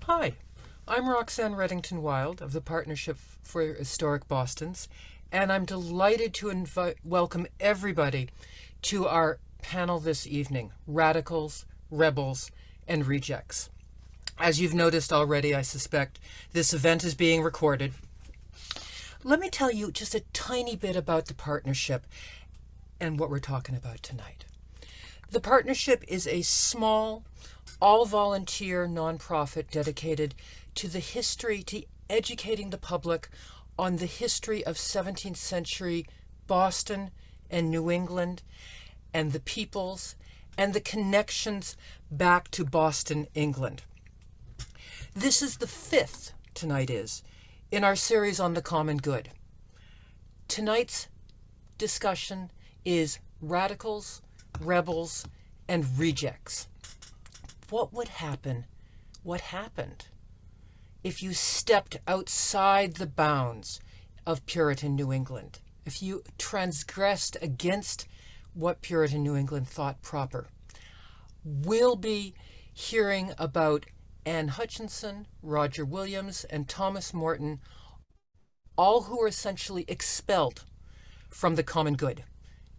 Hi, I'm Roxanne Reddington-Wild of the Partnership for Historic Bostons, and I'm delighted to welcome everybody to our panel this evening, Radicals, Rebels, and Rejects. As you've noticed already, I suspect, this event is being recorded. Let me tell you just a tiny bit about the Partnership and what we're talking about tonight. The Partnership is a small, all-volunteer nonprofit dedicated to the history, to educating the public on the history of 17th century Boston and New England and the peoples and the connections back to Boston, England. This is the fifth, tonight is, in our series on the common good. Tonight's discussion is Radicals, Rebels, and Rejects. What would happen, what happened, if you stepped outside the bounds of Puritan New England, if you transgressed against what Puritan New England thought proper? We'll be hearing about Anne Hutchinson, Roger Williams, and Thomas Morton, all who were essentially expelled from the common good.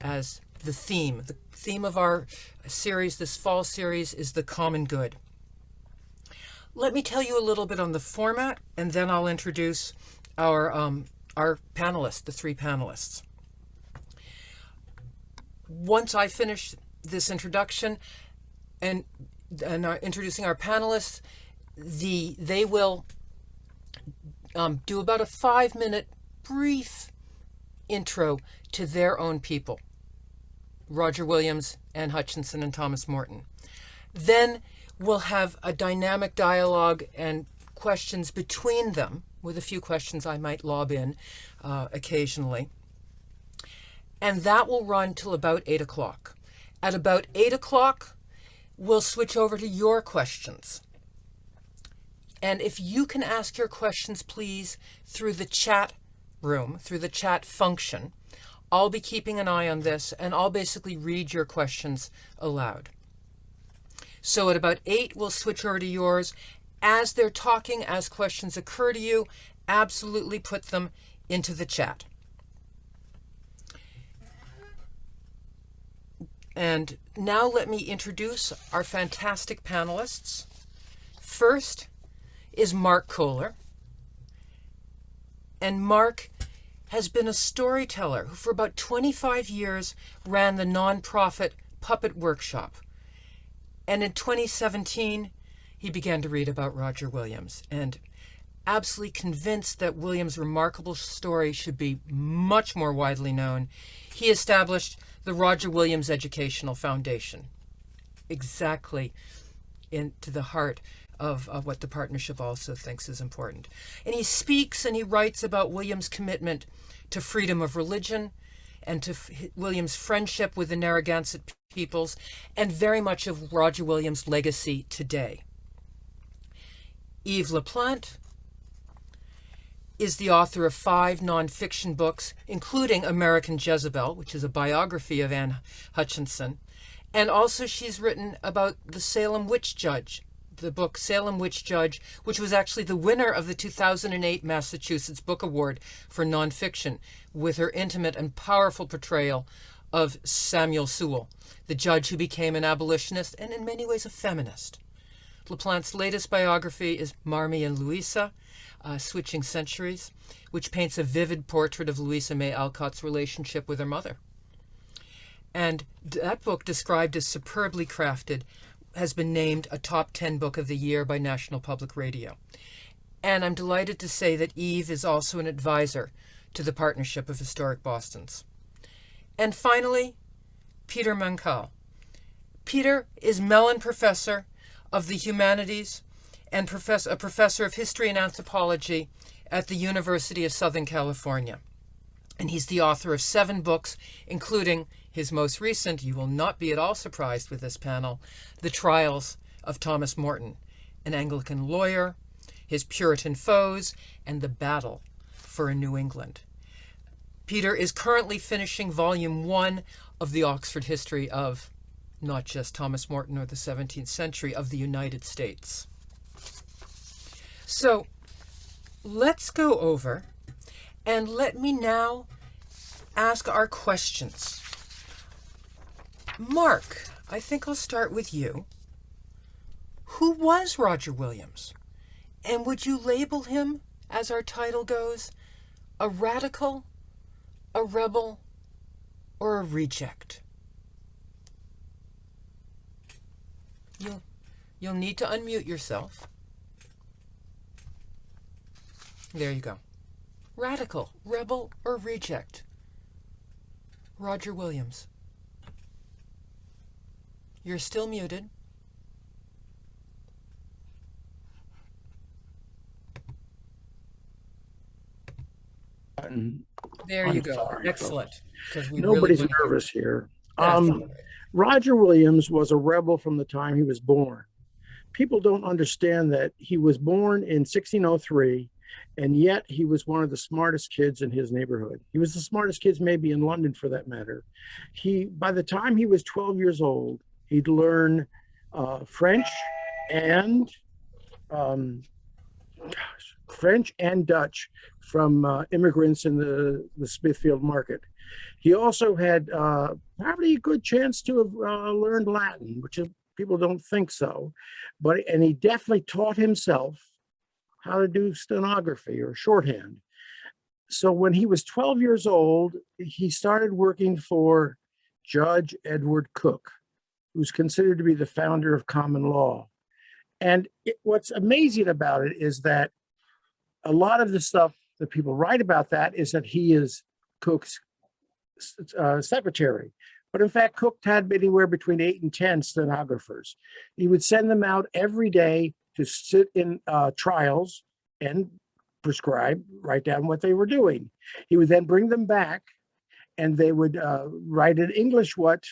As the theme of our series, this fall series, is the common good. Let me tell you a little bit on the format, and then I'll introduce our panelists, the three panelists. Once I finish this introduction and introducing our panelists, they will do about a 5-minute brief intro to their own people, Roger Williams, Anne Hutchinson, and Thomas Morton. Then we'll have a dynamic dialogue and questions between them, with a few questions I might lob in occasionally. And that will run till about 8 o'clock. At about 8 o'clock, we'll switch over to your questions. And if you can ask your questions, please, through the chat room, through the chat function, I'll be keeping an eye on this, and I'll basically read your questions aloud. So at about 8, we'll switch over to yours. As they're talking, as questions occur to you, absolutely put them into the chat. And now let me introduce our fantastic panelists. First is Marc Kohler. And Marc has been a storyteller who for about 25 years ran the nonprofit Puppet Workshop. And in 2017, he began to read about Roger Williams, and absolutely convinced that Williams' remarkable story should be much more widely known, he established the Roger Williams Educational Foundation, exactly into the heart of what the Partnership also thinks is important. And he speaks and he writes about Williams' commitment to freedom of religion and to Williams' friendship with the Narragansett peoples, and very much of Roger Williams' legacy today. Eve LaPlante is the author of 5 nonfiction books, including American Jezebel, which is a biography of Anne Hutchinson. And also she's written about the Salem Witch Judge, the book Salem Witch Judge, which was actually the winner of the 2008 Massachusetts Book Award for nonfiction, with her intimate and powerful portrayal of Samuel Sewall, the judge who became an abolitionist and in many ways a feminist. LaPlante's latest biography is Marmee and Louisa, Switching Centuries, which paints a vivid portrait of Louisa May Alcott's relationship with her mother. And that book, described as superbly crafted, has been named a top 10 book of the year by National Public Radio. And I'm delighted to say that Eve is also an advisor to the Partnership of Historic Bostons. And finally, Peter Mancall. Peter is Mellon Professor of the Humanities and a Professor of History and Anthropology at the University of Southern California. And he's the author of 7 books, including his most recent, you will not be at all surprised with this panel, The Trials of Thomas Morton, an Anglican lawyer, his Puritan foes, and the battle for a New England. Peter is currently finishing Volume 1 of the Oxford History of not just Thomas Morton or the 17th century, of the United States. So let's go over and let me now ask our questions. Mark, I think I'll start with you. Who was Roger Williams? And would you label him, as our title goes, a radical, a rebel, or a reject? You'll need to unmute yourself. There you go. Radical, rebel, or reject? Roger Williams. You're still muted. There you go. Sorry, excellent. Nobody's nervous here. That's Roger Williams was a rebel from the time he was born. People don't understand that he was born in 1603, and yet he was one of the smartest kids in his neighborhood. He was the smartest kids maybe in London, for that matter. By the time he was 12 years old, he'd learn French and Dutch from immigrants in the Smithfield market. He also had probably a good chance to have learned Latin, which people don't think so. And he definitely taught himself how to do stenography or shorthand. So when he was 12 years old, he started working for Judge Edward Coke, who's considered to be the founder of common law. And what's amazing about it is that a lot of the stuff that people write about that is that he is Coke's secretary. But in fact, Coke had anywhere between 8 and 10 stenographers. He would send them out every day to sit in trials and write down what they were doing. He would then bring them back, and they would write in English what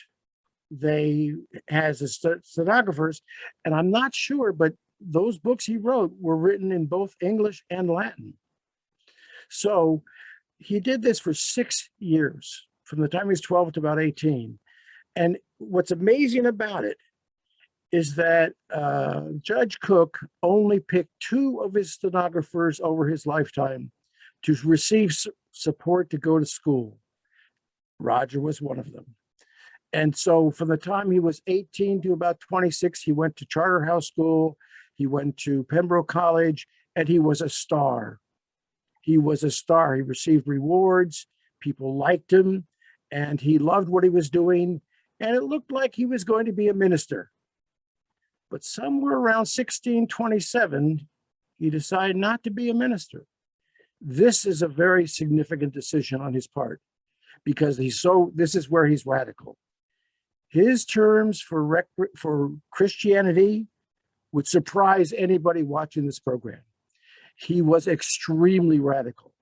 they has as stenographers. And I'm not sure, but those books he wrote were written in both English and Latin. So he did this for 6 years, from the time he was 12 to about 18. And what's amazing about it is that Judge Coke only picked 2 of his stenographers over his lifetime to receive support to go to school. Roger was one of them. And so from the time he was 18 to about 26, he went to Charterhouse School, he went to Pembroke College, and he was a star. He was a star. He received rewards, people liked him, and he loved what he was doing, and it looked like he was going to be a minister. But somewhere around 1627, he decided not to be a minister. This is a very significant decision on his part, because this is where he's radical. His terms for Christianity would surprise anybody watching this program. He was extremely radical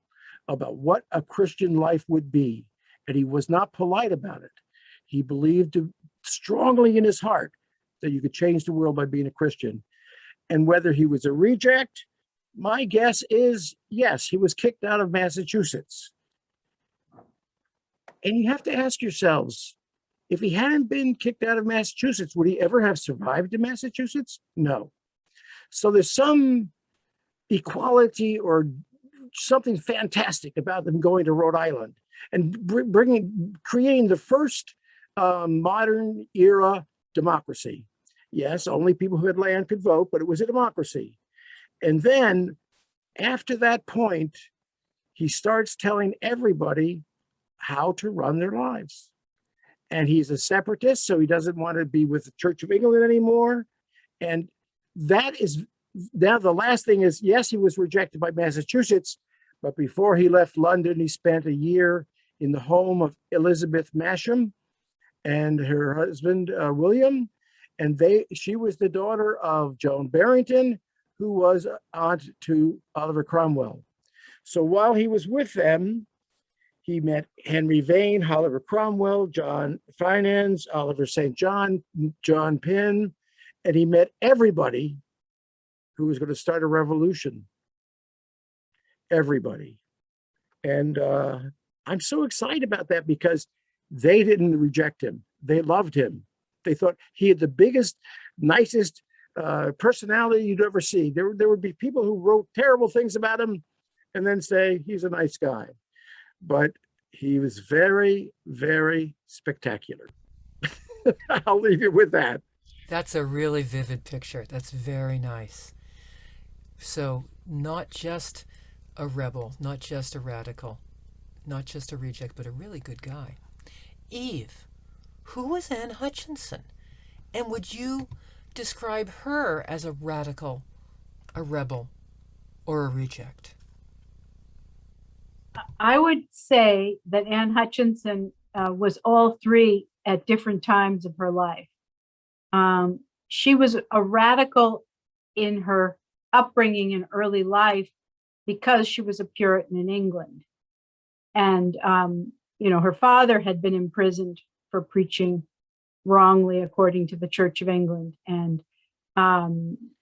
about what a Christian life would be, and he was not polite about it. He believed strongly in his heart that you could change the world by being a Christian. And whether he was a reject, my guess is yes, he was kicked out of Massachusetts. And you have to ask yourselves, if he hadn't been kicked out of Massachusetts, would he ever have survived in Massachusetts? No. So there's some equality or something fantastic about them going to Rhode Island and creating the first modern era democracy. Yes, only people who had land could vote, but it was a democracy. And then after that point, he starts telling everybody how to run their lives. And he's a separatist, so he doesn't want to be with the Church of England anymore. And that is, now the last thing is, yes, he was rejected by Massachusetts, but before he left London, he spent a year in the home of Elizabeth Masham and her husband, William. And she was the daughter of Joan Barrington, who was aunt to Oliver Cromwell. So while he was with them, he met Henry Vane, Oliver Cromwell, John Finance, Oliver St. John, John Penn, and he met everybody who was going to start a revolution. Everybody. And I'm so excited about that because they didn't reject him. They loved him. They thought he had the biggest, nicest personality you'd ever see. There would be people who wrote terrible things about him and then say he's a nice guy. But he was very, very spectacular. I'll leave you with that. That's a really vivid picture. That's very nice. So, not just a rebel, not just a radical, not just a reject, but a really good guy. Eve, who was Anne Hutchinson? And would you describe her as a radical, a rebel, or a reject? I would say that Anne Hutchinson was all three at different times of her life. She was a radical in her upbringing in early life because she was a Puritan in England. And, her father had been imprisoned for preaching wrongly according to the Church of England. And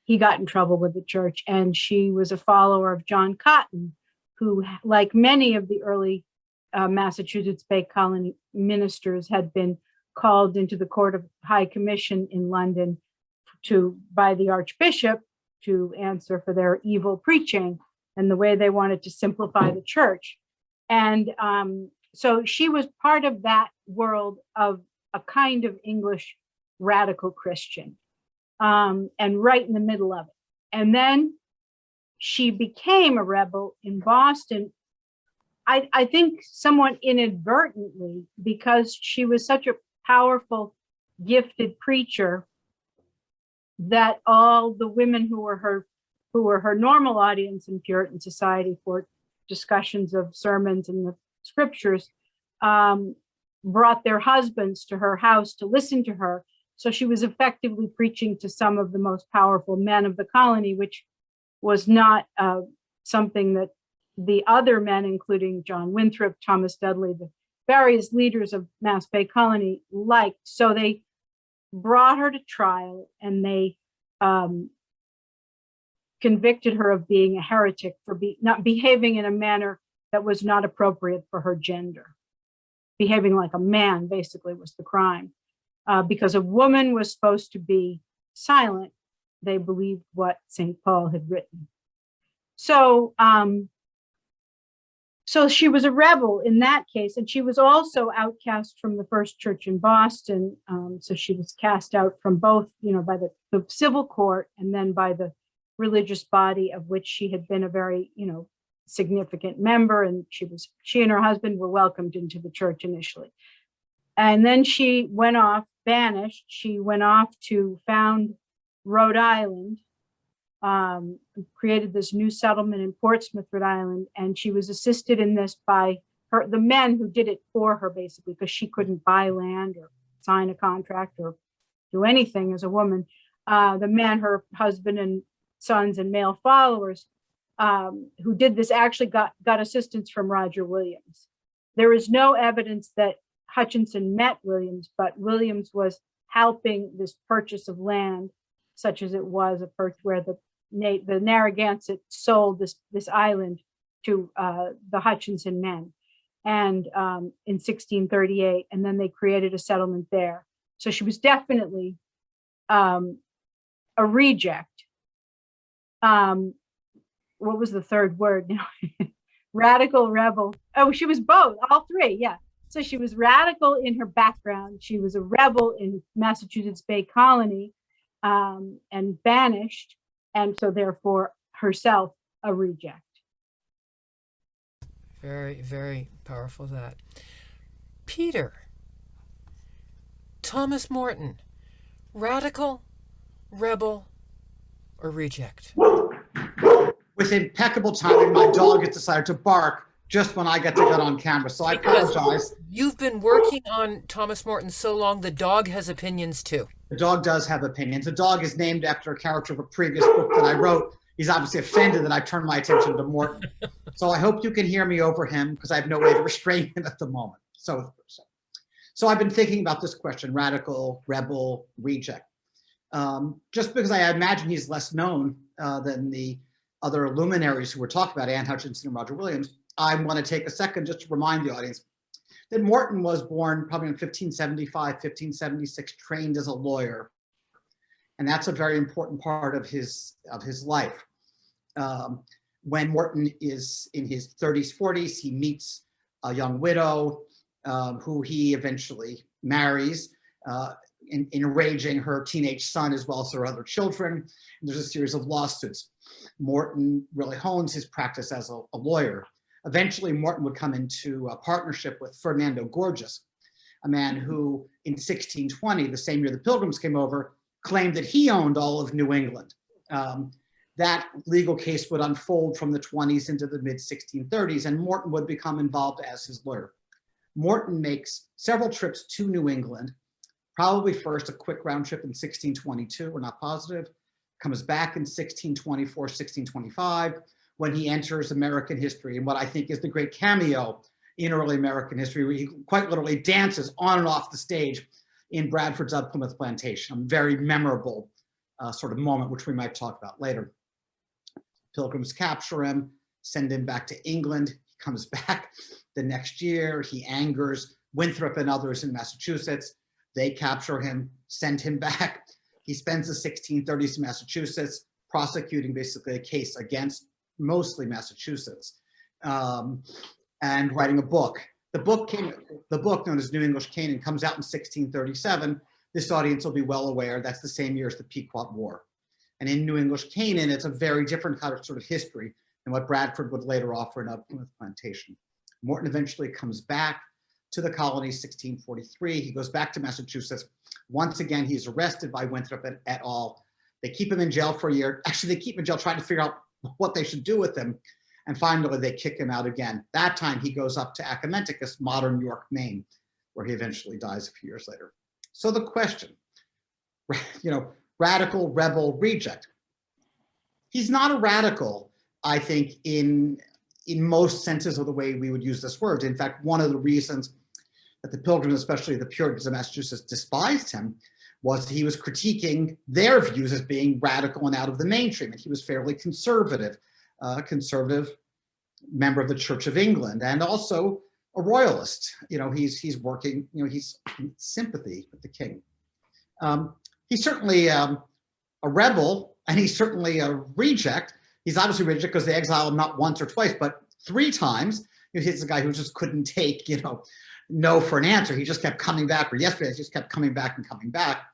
he got in trouble with the church. And she was a follower of John Cotton, who, like many of the early Massachusetts Bay Colony ministers, had been called into the Court of High Commission in London by the Archbishop to answer for their evil preaching and the way they wanted to simplify the church. And so she was part of that world of a kind of English radical Christian, and right in the middle of it. And then she became a rebel in Boston, I think somewhat inadvertently, because she was such a powerful, gifted preacher that all the women who were her normal audience in Puritan society for discussions of sermons and the scriptures brought their husbands to her house to listen to her. So she was effectively preaching to some of the most powerful men of the colony, which was not something that the other men, including John Winthrop, Thomas Dudley, the various leaders of Mass Bay Colony, liked. So they brought her to trial and they convicted her of being a heretic for not behaving in a manner that was not appropriate for her gender. Behaving like a man basically was the crime. Because a woman was supposed to be silent, they believed what St. Paul had written. So, so she was a rebel in that case, and she was also outcast from the First Church in Boston. So she was cast out from both, by the civil court and then by the religious body of which she had been a very, significant member. And she and her husband were welcomed into the church initially. And then she went off, banished. She went off to found Rhode Island, created this new settlement in Portsmouth, Rhode Island, and she was assisted in this by the men who did it for her, basically, because she couldn't buy land or sign a contract or do anything as a woman. The men, her husband and sons and male followers, who did this actually got assistance from Roger Williams. There is no evidence that Hutchinson met Williams, but Williams was helping this purchase of land, such as it was a purchase where the Narragansett sold this island to the Hutchinson men, and in 1638, and then they created a settlement there. So she was definitely a reject. What was the third word now? Radical, rebel. Oh, she was both, all three, yeah. So she was radical in her background. She was a rebel in Massachusetts Bay Colony, and banished, and so therefore herself a reject. Very, very powerful that. Peter, Thomas Morton, radical, rebel, or reject? With impeccable timing, my dog has decided to bark just when I get to get on camera, so I apologize. You've been working on Thomas Morton so long, the dog has opinions too. The dog does have opinions. The dog is named after a character of a previous book that I wrote. He's obviously offended that I turned my attention to Morton. So I hope you can hear me over him because I have no way to restrain him at the moment. So I've been thinking about this question, radical, rebel, reject. Just because I imagine he's less known than the other luminaries who were talking about, Anne Hutchinson and Roger Williams, I want to take a second just to remind the audience that Morton was born probably in 1575, 1576, trained as a lawyer, And that's a very important part of his life. When Morton is in his 30s, 40s, he meets a young widow who he eventually marries, enraging her teenage son as well as her other children. And there's a series of lawsuits. Morton really hones his practice as a lawyer. Eventually, Morton would come into a partnership with Ferdinando Gorges, a man who in 1620, the same year the Pilgrims came over, claimed that he owned all of New England. That legal case would unfold from the 20s into the mid 1630s, and Morton would become involved as his lawyer. Morton makes several trips to New England, probably first a quick round trip in 1622, we're not positive, comes back in 1624, 1625, when he enters American history and what I think is the great cameo in early American history, where he quite literally dances on and off the stage in Bradford's Plymouth Plantation, a very memorable sort of moment, which we might talk about later. Pilgrims capture him, send him back to England. He comes back the next year. He angers Winthrop and others in Massachusetts. They capture him, send him back. He spends the 1630s in Massachusetts prosecuting basically a case against mostly Massachusetts and writing a book. The book known as New English Canaan comes out in 1637. This audience will be well aware that's the same year as the Pequot War. And in New English Canaan, it's a very different kind of sort of history than what Bradford would later offer in Plymouth Plantation. Morton eventually comes back to the colonies, 1643. He goes back to Massachusetts. Once again, he's arrested by Winthrop et al. They keep him in jail for a year. Actually, they keep him in jail trying to figure out what they should do with him. And finally, they kick him out again. That time, he goes up to Accomenticus, modern York, Maine, where he eventually dies a few years later. So the question, radical, rebel, reject. He's not a radical, I think, in most senses of the way we would use this word. In fact, one of the reasons that the Pilgrims, especially the Puritans of Massachusetts, despised him was he was critiquing their views as being radical and out of the mainstream. And he was fairly conservative, conservative member of the Church of England, and also a royalist. He's working, he's in sympathy with the king. He's certainly a rebel, and he's certainly a reject. He's obviously reject because they exiled him not once or twice, but 3 times. He's a guy who just couldn't take, no for an answer. He just kept coming back, or yesterday he just kept coming back and coming back.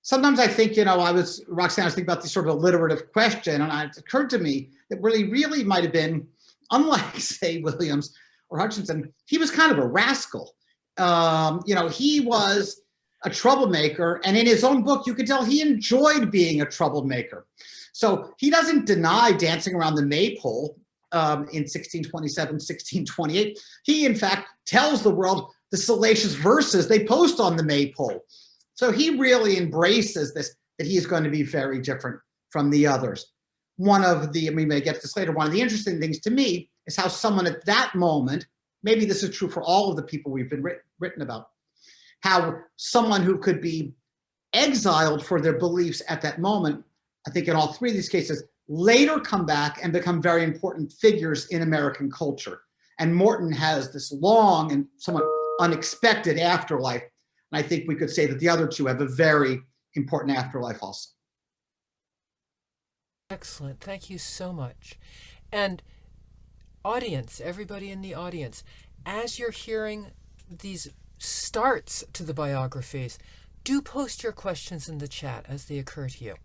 Sometimes I think, Roxanne, I was thinking about this sort of alliterative question, and it occurred to me that really might have been, unlike, say, Williams or Hutchinson, he was kind of a rascal. He was a troublemaker, and in his own book, you could tell he enjoyed being a troublemaker. So he doesn't deny dancing around the maypole in 1627, 1628. He, in fact, tells the world the salacious verses they post on the maypole. So he really embraces this, that he is going to be very different from the others. We may get to this later, one of the interesting things to me is how someone at that moment, maybe this is true for all of the people we've been written about, how someone who could be exiled for their beliefs at that moment, I think in all 3 of these cases, later come back and become very important figures in American culture. And Morton has this long and somewhat unexpected afterlife. And I think we could say that the other 2 have a very important afterlife also. Excellent. Thank you so much. And audience, everybody in the audience, as you're hearing these starts to the biographies, do post your questions in the chat as they occur to you.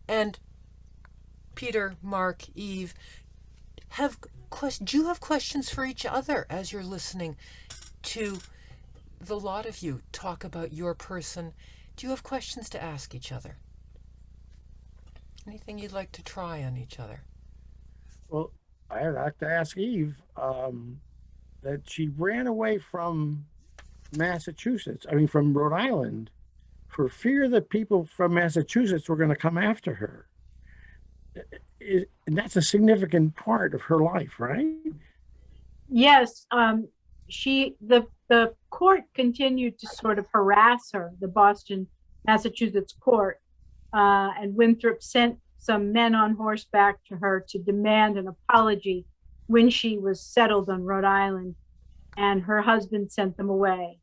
And Peter, Marc, Eve, do you have questions for each other as you're listening to the lot of you talk about your person? Do you have questions to ask each other? Anything you'd like to try on each other? Well, I'd like to ask Eve that she ran away from from Rhode Island, for fear that people from Massachusetts were going to come after her. And that's a significant part of her life, right? Yes. The court continued to sort of harass her, the Boston, Massachusetts court. And Winthrop sent some men on horseback to her to demand an apology when she was settled on Rhode Island, and her husband sent them away.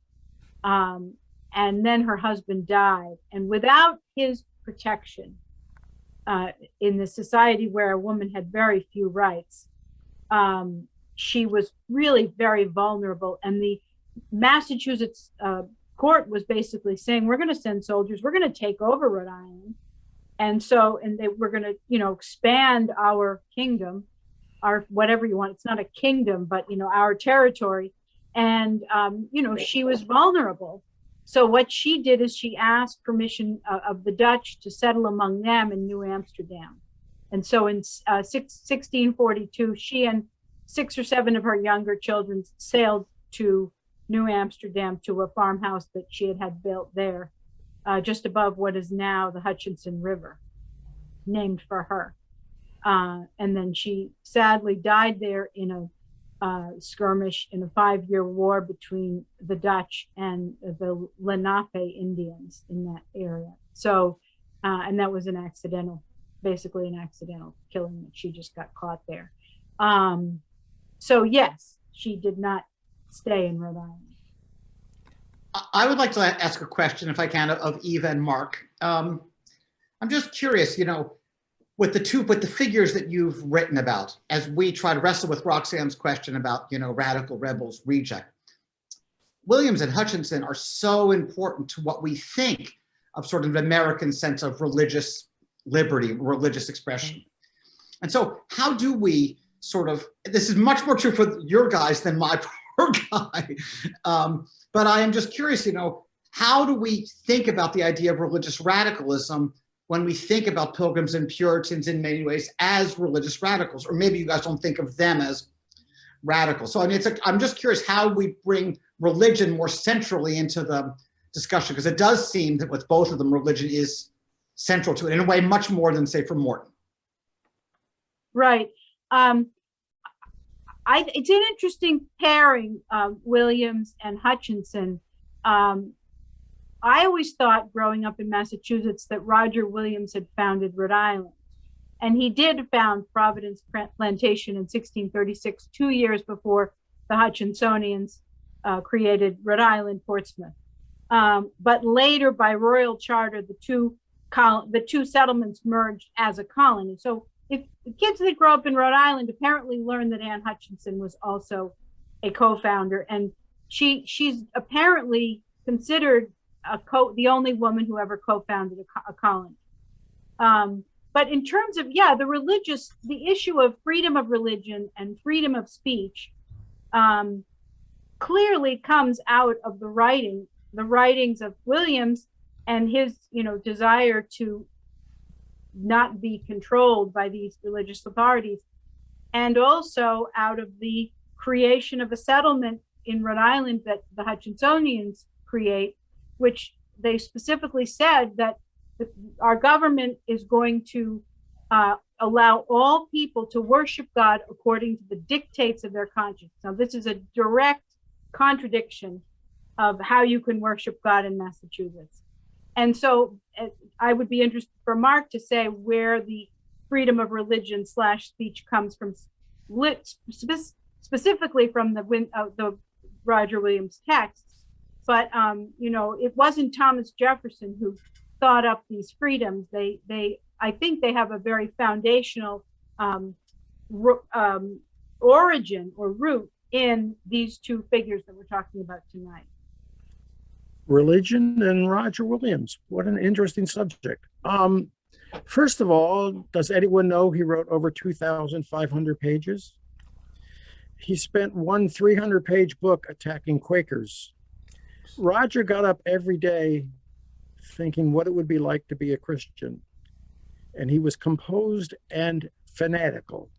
and then her husband died. And without his protection, in the society where a woman had very few rights, she was really very vulnerable. And the Massachusetts court was basically saying, we're going to send soldiers, we're going to take over Rhode Island. And so, we're going to, expand our kingdom, our whatever you want. It's not a kingdom, but, our territory. And, she was vulnerable. So what she did is she asked permission of the Dutch to settle among them in New Amsterdam. And so in 1642, she and 6 or 7 of her younger children sailed to New Amsterdam, to a farmhouse that she had built there, just above what is now the Hutchinson River, named for her. And then she sadly died there in a skirmish in a 5-year war between the Dutch and the Lenape Indians in that area. So, and that was basically an accidental killing, that she just got caught there. So yes, she did not stay in Rhode Island. I would like to ask a question, if I can, of Eve and Marc. I'm just curious, with the figures that you've written about, as we try to wrestle with Roxanne's question about, radical rebels, reject. Williams and Hutchinson are so important to what we think of sort of an American sense of religious liberty, religious expression. And so how do we this is much more true for your guys than my poor guy. But I am just curious, how do we think about the idea of religious radicalism when we think about Pilgrims and Puritans in many ways as religious radicals? Or maybe you guys don't think of them as radicals. So I mean, I'm just curious how we bring religion more centrally into the discussion, because it does seem that with both of them, religion is central to it in a way much more than, say, for Morton. Right. It's an interesting pairing, Williams and Hutchinson. I always thought, growing up in Massachusetts, that Roger Williams had founded Rhode Island. And he did found Providence Plantation in 1636, 2 years before the Hutchinsonians created Rhode Island, Portsmouth. But later, by royal charter, the two settlements merged as a colony. So if the kids that grow up in Rhode Island apparently learned that Anne Hutchinson was also a co-founder, and she's apparently considered the only woman who ever co-founded a colony. But in terms of, the issue of freedom of religion and freedom of speech clearly comes out of the writings of Williams and his, desire to not be controlled by these religious authorities, and also out of the creation of a settlement in Rhode Island that the Hutchinsonians create, which they specifically said that our government is going to allow all people to worship God according to the dictates of their conscience. Now, this is a direct contradiction of how you can worship God in Massachusetts. And so I would be interested for Marc to say where the freedom of religion / speech comes from, specifically from the Roger Williams texts. But, it wasn't Thomas Jefferson who thought up these freedoms. I think they have a very foundational origin or root in these two figures that we're talking about tonight. Religion and Roger Williams. What an interesting subject. First of all, does anyone know he wrote over 2,500 pages? He spent one 300-page book attacking Quakers. Roger got up every day thinking what it would be like to be a Christian. And he was composed and fanatical.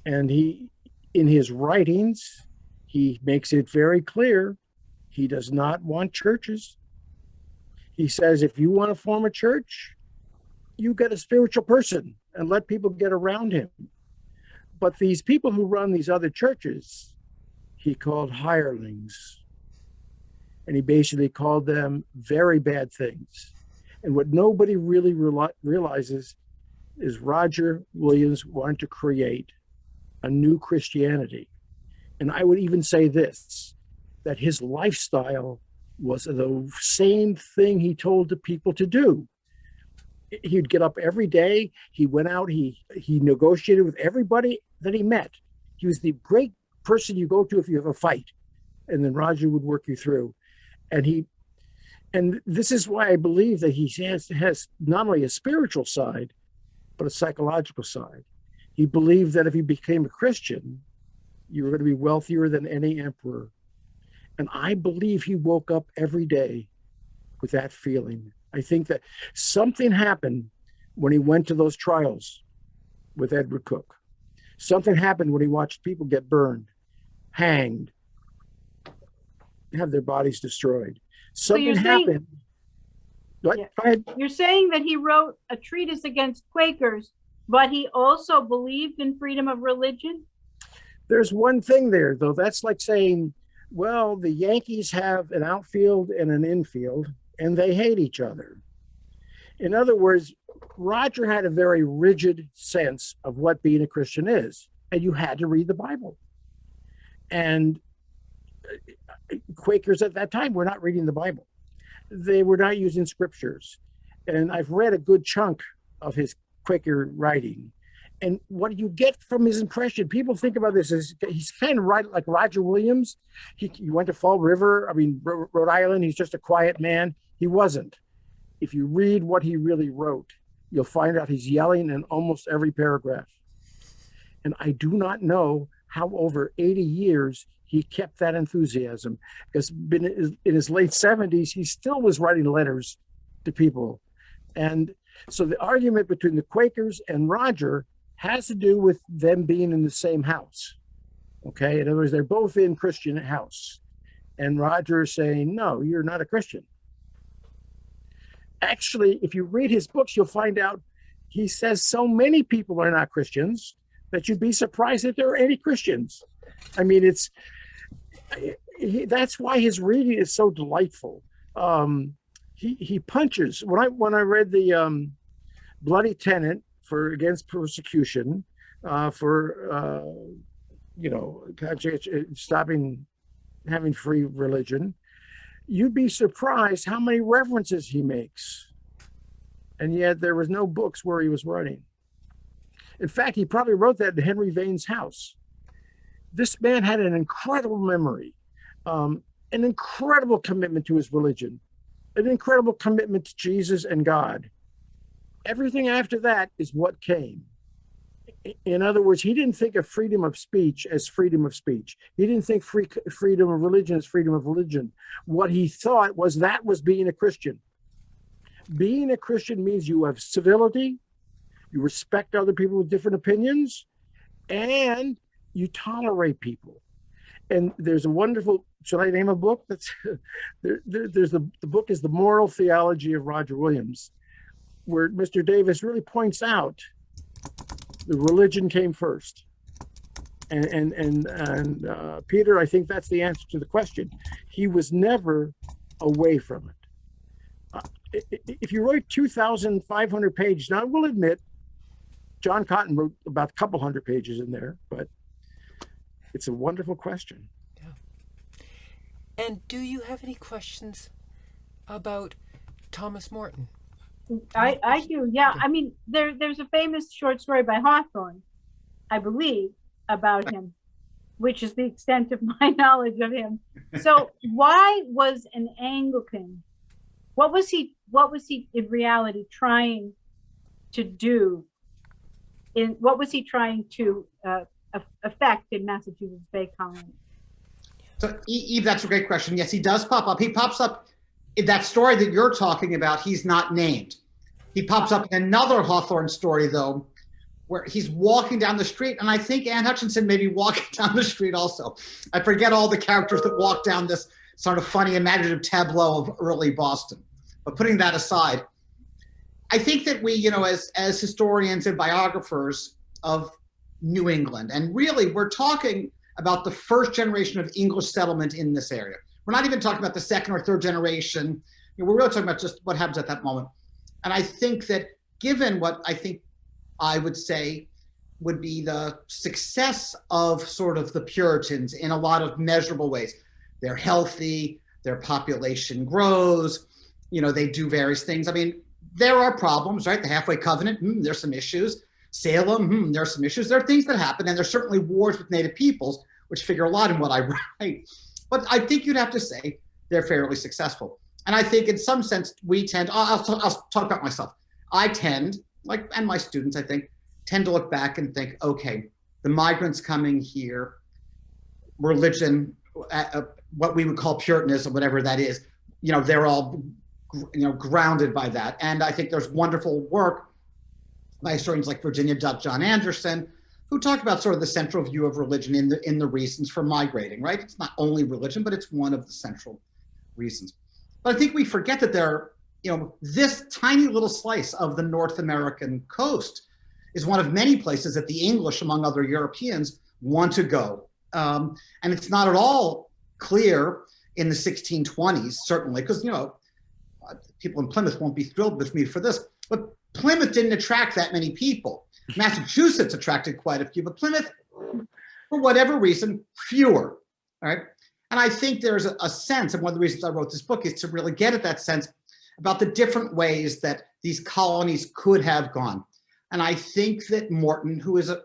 And in his writings, he makes it very clear he does not want churches. He says, if you want to form a church, you get a spiritual person and let people get around him. But these people who run these other churches, he called hirelings. And he basically called them very bad things. And what nobody really realizes is Roger Williams wanted to create a new Christianity. And I would even say this, that his lifestyle was the same thing he told the people to do. He'd get up every day. He went out. He negotiated with everybody that he met. He was the great person you go to if you have a fight, and then Roger would work you through. And this is why I believe that he has not only a spiritual side, but a psychological side. He believed that if he became a Christian, you were going to be wealthier than any emperor. And I believe he woke up every day with that feeling. I think that something happened when he went to those trials with Edward Cook. Something happened when he watched people get burned, hanged, have their bodies destroyed. Something happened. What? Yeah. Go ahead. You're saying that he wrote a treatise against Quakers, but he also believed in freedom of religion? There's one thing there, though. That's like saying, well, the Yankees have an outfield and an infield, and they hate each other. In other words, Roger had a very rigid sense of what being a Christian is, and you had to read the Bible. And Quakers at that time were not reading the Bible. They were not using scriptures. And I've read a good chunk of his Quaker writing. And what you get from his impression, people think about this as he's kind of right like Roger Williams. He went to Fall River, Rhode Island. He's just a quiet man. He wasn't. If you read what he really wrote, you'll find out he's yelling in almost every paragraph. And I do not know how over 80 years he kept that enthusiasm, because in his late 70s, he still was writing letters to people. And so the argument between the Quakers and Roger has to do with them being in the same house. Okay, in other words, they're both in Christian house. And Roger is saying, no, you're not a Christian. Actually, if you read his books, you'll find out he says so many people are not Christians that you'd be surprised if there are any Christians. I mean, that's why his reading is so delightful. He punches. When I read the Bloody Tenet against persecution, stopping having free religion, you'd be surprised how many references he makes. And yet there was no books where he was writing. In fact, he probably wrote that in Henry Vane's house. This man had an incredible memory, an incredible commitment to his religion, an incredible commitment to Jesus and God. Everything after that is what came. In other words, he didn't think of freedom of speech as freedom of speech. He didn't think freedom of religion as freedom of religion. What he thought was that was being a Christian. Being a Christian means you have civility, you respect other people with different opinions, and you tolerate people. And there's a wonderful, should I name a book? That's the book is The Moral Theology of Roger Williams, where Mr. Davis really points out the religion came first. And Peter, I think that's the answer to the question. He was never away from it. If you write 2,500 pages, now I will admit, John Cotton wrote about a couple hundred pages in there, but it's a wonderful question. Yeah. And do you have any questions about Thomas Morton? I do, yeah. I mean, there's a famous short story by Hawthorne, I believe, about him, which is the extent of my knowledge of him. So why was an Anglican, what was he in reality trying to do? What was he trying to affect in Massachusetts Bay Colony? So Eve, that's a great question. Yes, he does pop up. He pops up in that story that you're talking about. He's not named. He pops up in another Hawthorne story, though, where he's walking down the street. And I think Anne Hutchinson may be walking down the street also. I forget all the characters that walk down this sort of funny imaginative tableau of early Boston. But putting that aside, I think that we, as historians and biographers of New England, and really we're talking about the first generation of English settlement in this area. We're not even talking about the second or third generation. We're really talking about just what happens at that moment. And I think that given what I would say would be the success of sort of the Puritans in a lot of measurable ways, they're healthy, their population grows, you know, they do various things. I mean, there are problems, right? The halfway covenant, there's some issues. Salem, there are some issues. There are things that happen, and there's certainly wars with native peoples, which figure a lot in what I write. But I think you'd have to say they're fairly successful. And I think in some sense, we tend, I'll talk about myself. I tend, like, and my students, I think, tend to look back and think, okay, the migrants coming here, religion, what we would call Puritanism, whatever that is, you know, they're all, you know, grounded by that. And I think there's wonderful work by historians like Virginia John Anderson, who talk about sort of the central view of religion in the reasons for migrating, right? It's not only religion, but it's one of the central reasons. But I think we forget that there, you know, this tiny little slice of the North American coast is one of many places that the English, among other Europeans, want to go. And it's not at all clear in the 1620s, certainly, because, you know, people in Plymouth won't be thrilled with me for this, but Plymouth didn't attract that many people. Massachusetts attracted quite a few, but Plymouth, for whatever reason, fewer, all right? And I think there's a sense, and one of the reasons I wrote this book is to really get at that sense about the different ways that these colonies could have gone. And I think that Morton, who is a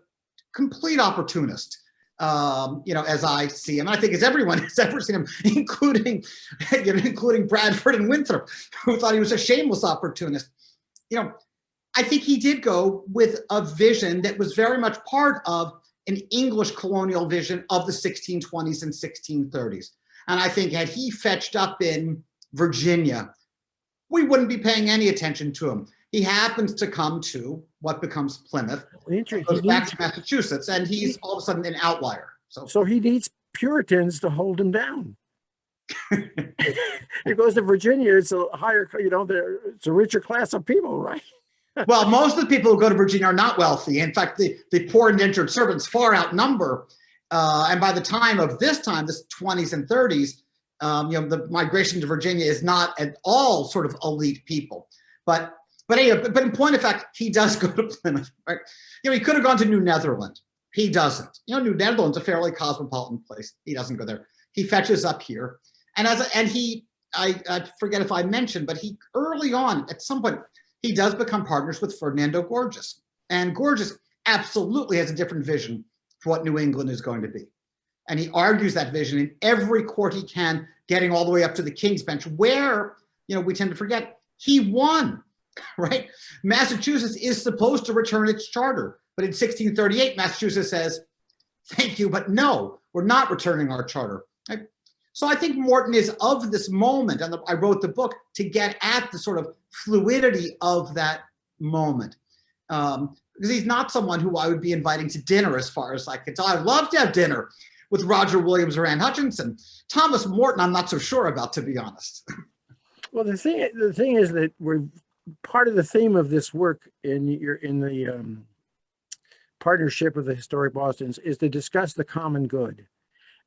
complete opportunist, you know, as I see him, and I think as everyone has ever seen him, including, you know, including Bradford and Winthrop, who thought he was a shameless opportunist, you know, I think he did go with a vision that was very much part of an English colonial vision of the 1620s and 1630s. And I think had he fetched up in Virginia, we wouldn't be paying any attention to him. He happens to come to what becomes Plymouth, goes back to Massachusetts, and he's all of a sudden an outlier. So he needs Puritans to hold him down. He goes to Virginia, it's a higher, you know, it's a richer class of people, right? Well, most of the people who go to Virginia are not wealthy. In fact, the poor indentured servants far outnumber. And by the time of this 20s and 30s, you know, the migration to Virginia is not at all sort of elite people. But anyway, but in point of fact, he does go to Plymouth, right? You know, he could have gone to New Netherland. He doesn't. You know, New Netherland's a fairly cosmopolitan place. He doesn't go there. He fetches up here. And I forget if I mentioned, but he early on, at some point, he does become partners with Ferdinando Gorges. And Gorges absolutely has a different vision for what New England is going to be. And he argues that vision in every court he can, getting all the way up to the King's Bench, where, you know, we tend to forget, he won, right? Massachusetts is supposed to return its charter. But in 1638, Massachusetts says, thank you, but no, we're not returning our charter. Right? So I think Morton is of this moment, and I wrote the book to get at the sort of fluidity of that moment. Because he's not someone who I would be inviting to dinner as far as I can tell. I'd love to have dinner with Roger Williams or Anne Hutchinson. Thomas Morton, I'm not so sure about, to be honest. Well, the thing is that we're part of the theme of this work in the partnership of the Historic Bostons is to discuss the common good.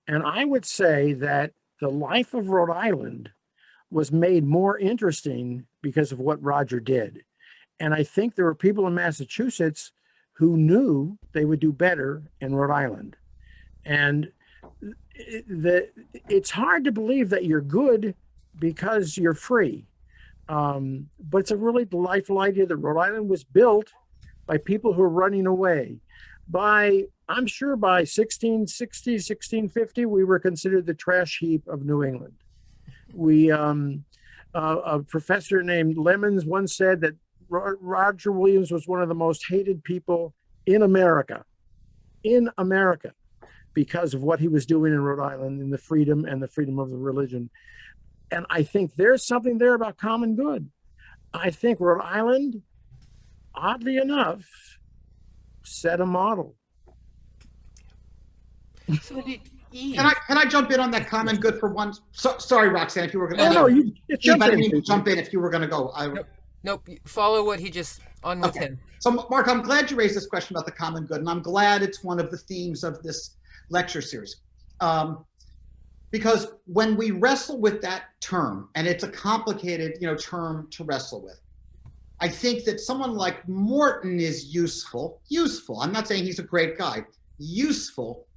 And I would say that the life of Rhode Island was made more interesting because of what Roger did. And I think there were people in Massachusetts who knew they would do better in Rhode Island. And it's hard to believe that you're good because you're free. But it's a really delightful idea that Rhode Island was built by people who are running away. I'm sure by 1660, 1650, we were considered the trash heap of New England. A professor named Lemons once said that Roger Williams was one of the most hated people in America, because of what he was doing in Rhode Island and the freedom of the religion. And I think there's something there about common good. I think Rhode Island, oddly enough, set a model. So did Eve. Can I jump in on that common good for once? Sorry, Roxanne, if you were going to. No, you jump in. Jump in if you were going to go. Nope. Follow what he just on with him. So, Mark, I'm glad you raised this question about the common good, and I'm glad it's one of the themes of this lecture series. Because when we wrestle with that term, and it's a complicated, term to wrestle with, I think that someone like Morton is useful. I'm not saying he's a great guy. Useful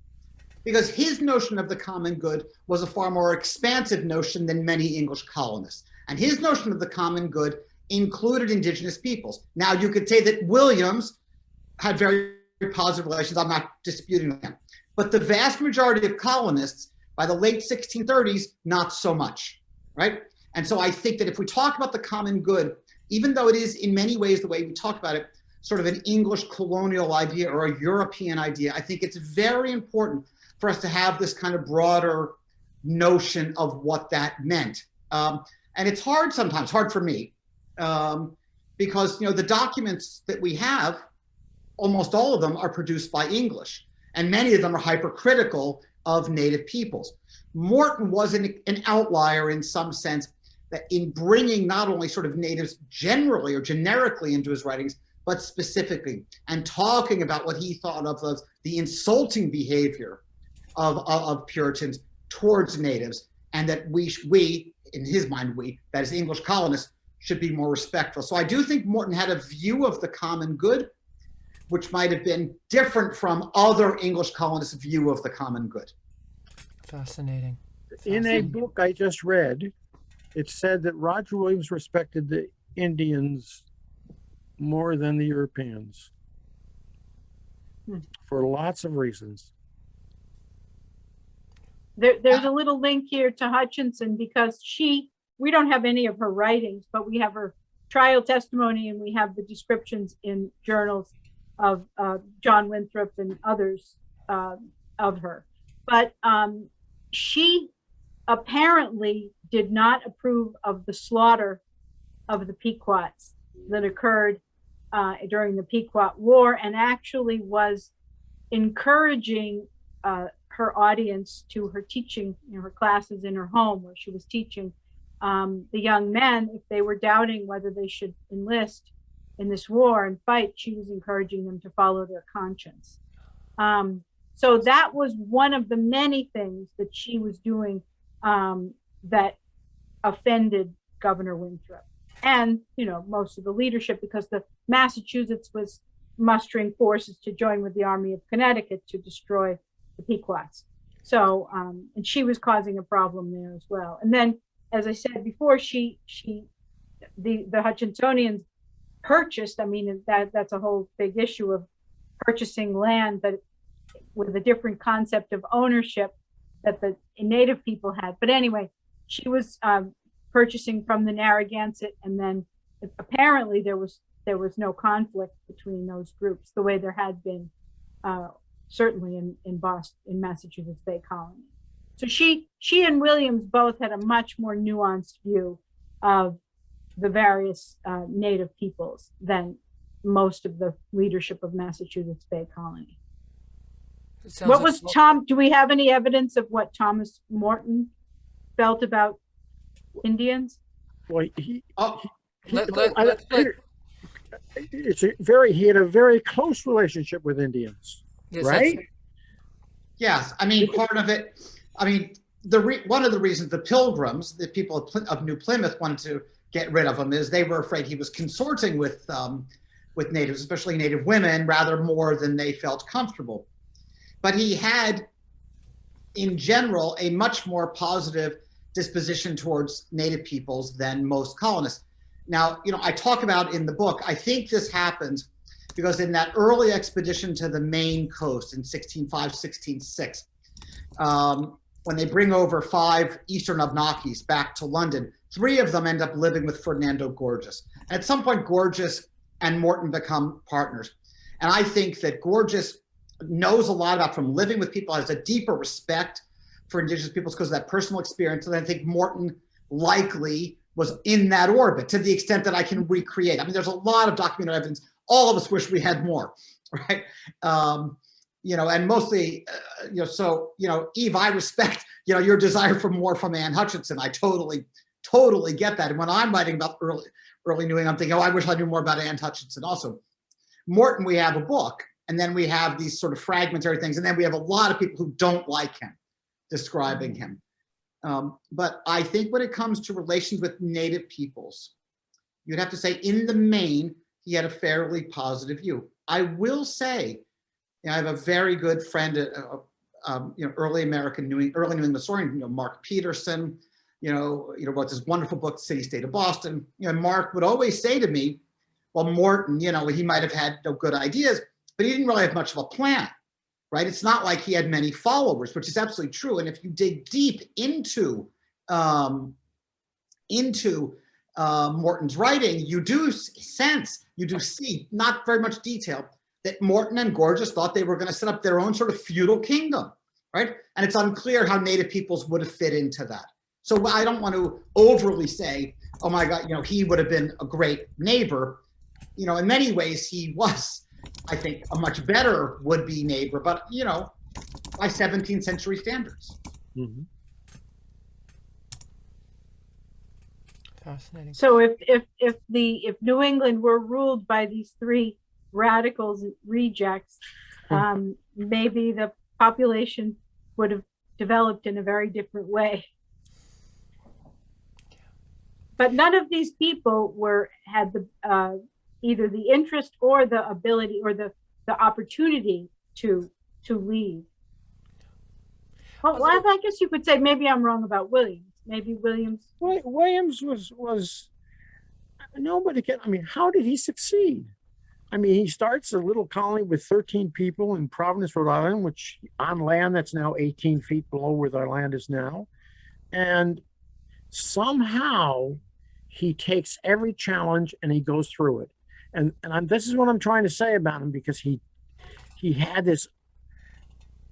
because his notion of the common good was a far more expansive notion than many English colonists. And his notion of the common good included indigenous peoples. Now, you could say that Williams had very positive relations. I'm not disputing them. But the vast majority of colonists, by the late 1630s, not so much, right? And so I think that if we talk about the common good, even though it is in many ways the way we talk about it, sort of an English colonial idea or a European idea, I think it's very important for us to have this kind of broader notion of what that meant. And it's hard sometimes, hard for me, because the documents that we have, almost all of them are produced by English, and many of them are hypercritical of native peoples. Morton was an outlier in some sense, that in bringing not only sort of natives generally or generically into his writings, but specifically, and talking about what he thought of as the insulting behavior of Puritans towards natives, and that we, in his mind, that is English colonists, should be more respectful. So I do think Morton had a view of the common good, which might have been different from other English colonists' view of the common good. Fascinating. In a book I just read, it said that Roger Williams respected the Indians more than the Europeans for lots of reasons. There's a little link here to Hutchinson, because we don't have any of her writings, but we have her trial testimony, and we have the descriptions in journals of John Winthrop and others of her. But she apparently did not approve of the slaughter of the Pequots that occurred during the Pequot War, and actually was encouraging her audience to her teaching, her classes in her home where she was teaching the young men, if they were doubting whether they should enlist in this war and fight, she was encouraging them to follow their conscience. So that was one of the many things that she was doing that offended Governor Winthrop and, most of the leadership, because the Massachusetts was mustering forces to join with the Army of Connecticut to destroy the Pequots. So, and she was causing a problem there as well. And then, as I said before, the Hutchinsonians purchased, that's a whole big issue of purchasing land, but with a different concept of ownership that the native people had. But anyway, she was purchasing from the Narragansett, and then apparently there was no conflict between those groups the way there had been certainly in Boston, in Massachusetts Bay Colony. So she and Williams both had a much more nuanced view of the various native peoples than most of the leadership of Massachusetts Bay Colony. What was Tom? Do we have any evidence of what Thomas Morton felt about Indians? Well, he had a very close relationship with Indians, yes, right? Yes, part of it. One of the reasons the Pilgrims, the people of New Plymouth, wanted to get rid of him is they were afraid he was consorting with natives, especially native women, rather more than they felt comfortable. But he had, in general, a much more positive disposition towards native peoples than most colonists. Now, I talk about in the book, I think this happens because in that early expedition to the Maine coast in 1605, 1606, when they bring over 5 Eastern Abnakis back to London, 3 of them end up living with Ferdinando Gorges. And at some point, Gorges and Morton become partners. And I think that Gorges knows a lot about, from living with people, has a deeper respect for indigenous peoples because of that personal experience. And I think Morton likely was in that orbit to the extent that I can recreate. There's a lot of documentary evidence. All of us wish we had more, right? And mostly, Eve, I respect, your desire for more from Anne Hutchinson. I totally get that. And when I'm writing about early New England, I'm thinking, I wish I knew more about Anne Hutchinson also. Morton, we have a book, and then we have these sort of fragmentary things, and then we have a lot of people who don't like him describing him. But I think when it comes to relations with native peoples, you'd have to say in the main, he had a fairly positive view. I will say, I have a very good friend, early American early New England historian, Mark Peterson, wrote this wonderful book, City State of Boston. Mark would always say to me, well, Morton, he might have had no good ideas, but he didn't really have much of a plan, right? It's not like he had many followers, which is absolutely true. And if you dig deep into Morton's writing, you do see, not very much detail, that Morton and Gorges thought they were going to set up their own sort of feudal kingdom, right? And it's unclear how native peoples would have fit into that. So I don't want to overly say, oh my God, he would have been a great neighbor. In many ways, he was, I think, a much better would-be neighbor, but, by 17th century standards. Mhm. Fascinating. So if New England were ruled by these three radicals and rejects, maybe the population would have developed in a very different way. But none of these people had the either the interest or the ability or the opportunity to leave. Well, I guess you could say maybe I'm wrong about Williams. Maybe Williams. Williams was nobody can. I mean, how did he succeed? I mean, he starts a little colony with 13 people in Providence, Rhode Island, which on land that's now 18 feet below where our land is now, and somehow he takes every challenge and he goes through it. And this is what I'm trying to say about him, because he had this,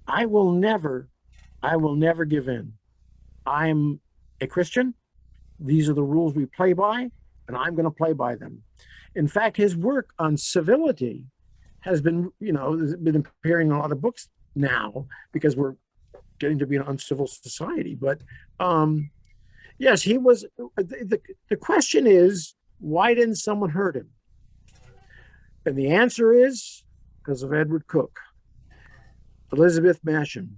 I will never give in. I'm a Christian. These are the rules we play by, and I'm going to play by them. In fact, his work on civility has been, been appearing in a lot of books now because we're getting to be an uncivil society. But yes, he was. The question is, why didn't someone hurt him? And the answer is because of Edward Cook, Elizabeth Masham,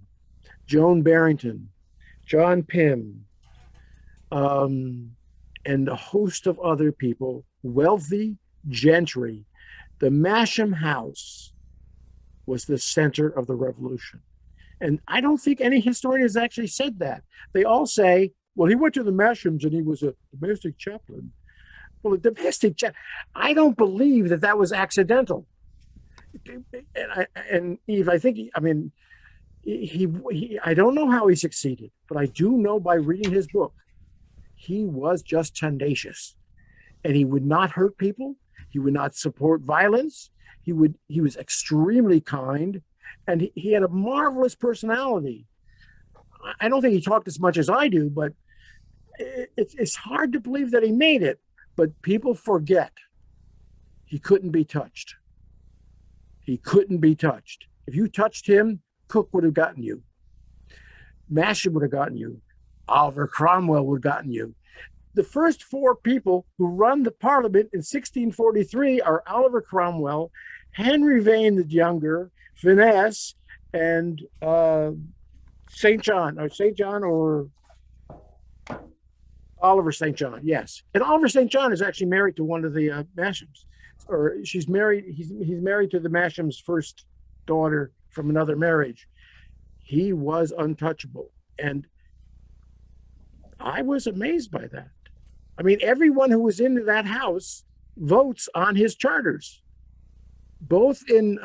Joan Barrington, John Pym, and a host of other people, wealthy gentry. The Masham house was the center of the revolution. And I don't think any historian has actually said that. They all say, well, he went to the Mashams and he was a domestic chaplain. Well, a domestic chaplain, I don't believe that was accidental. And Eve, I think, I don't know how he succeeded, but I do know by reading his book, he was just tenacious, and he would not hurt people. He would not support violence. He was extremely kind, and he had a marvelous personality. I don't think he talked as much as I do, but it's hard to believe that he made it. But people forget he couldn't be touched. He couldn't be touched. If you touched him, Cook would have gotten you. Masham would have gotten you. Oliver Cromwell would have gotten you. The first four people who run the parliament in 1643 are Oliver Cromwell, Henry Vane the Younger, Finesse, and St. John or Oliver St. John, yes. And Oliver St. John is actually married to one of the Mashams, or he's married to the Masham's first daughter from another marriage. He was untouchable. And I was amazed by that. I mean, everyone who was in that house votes on his charters, both in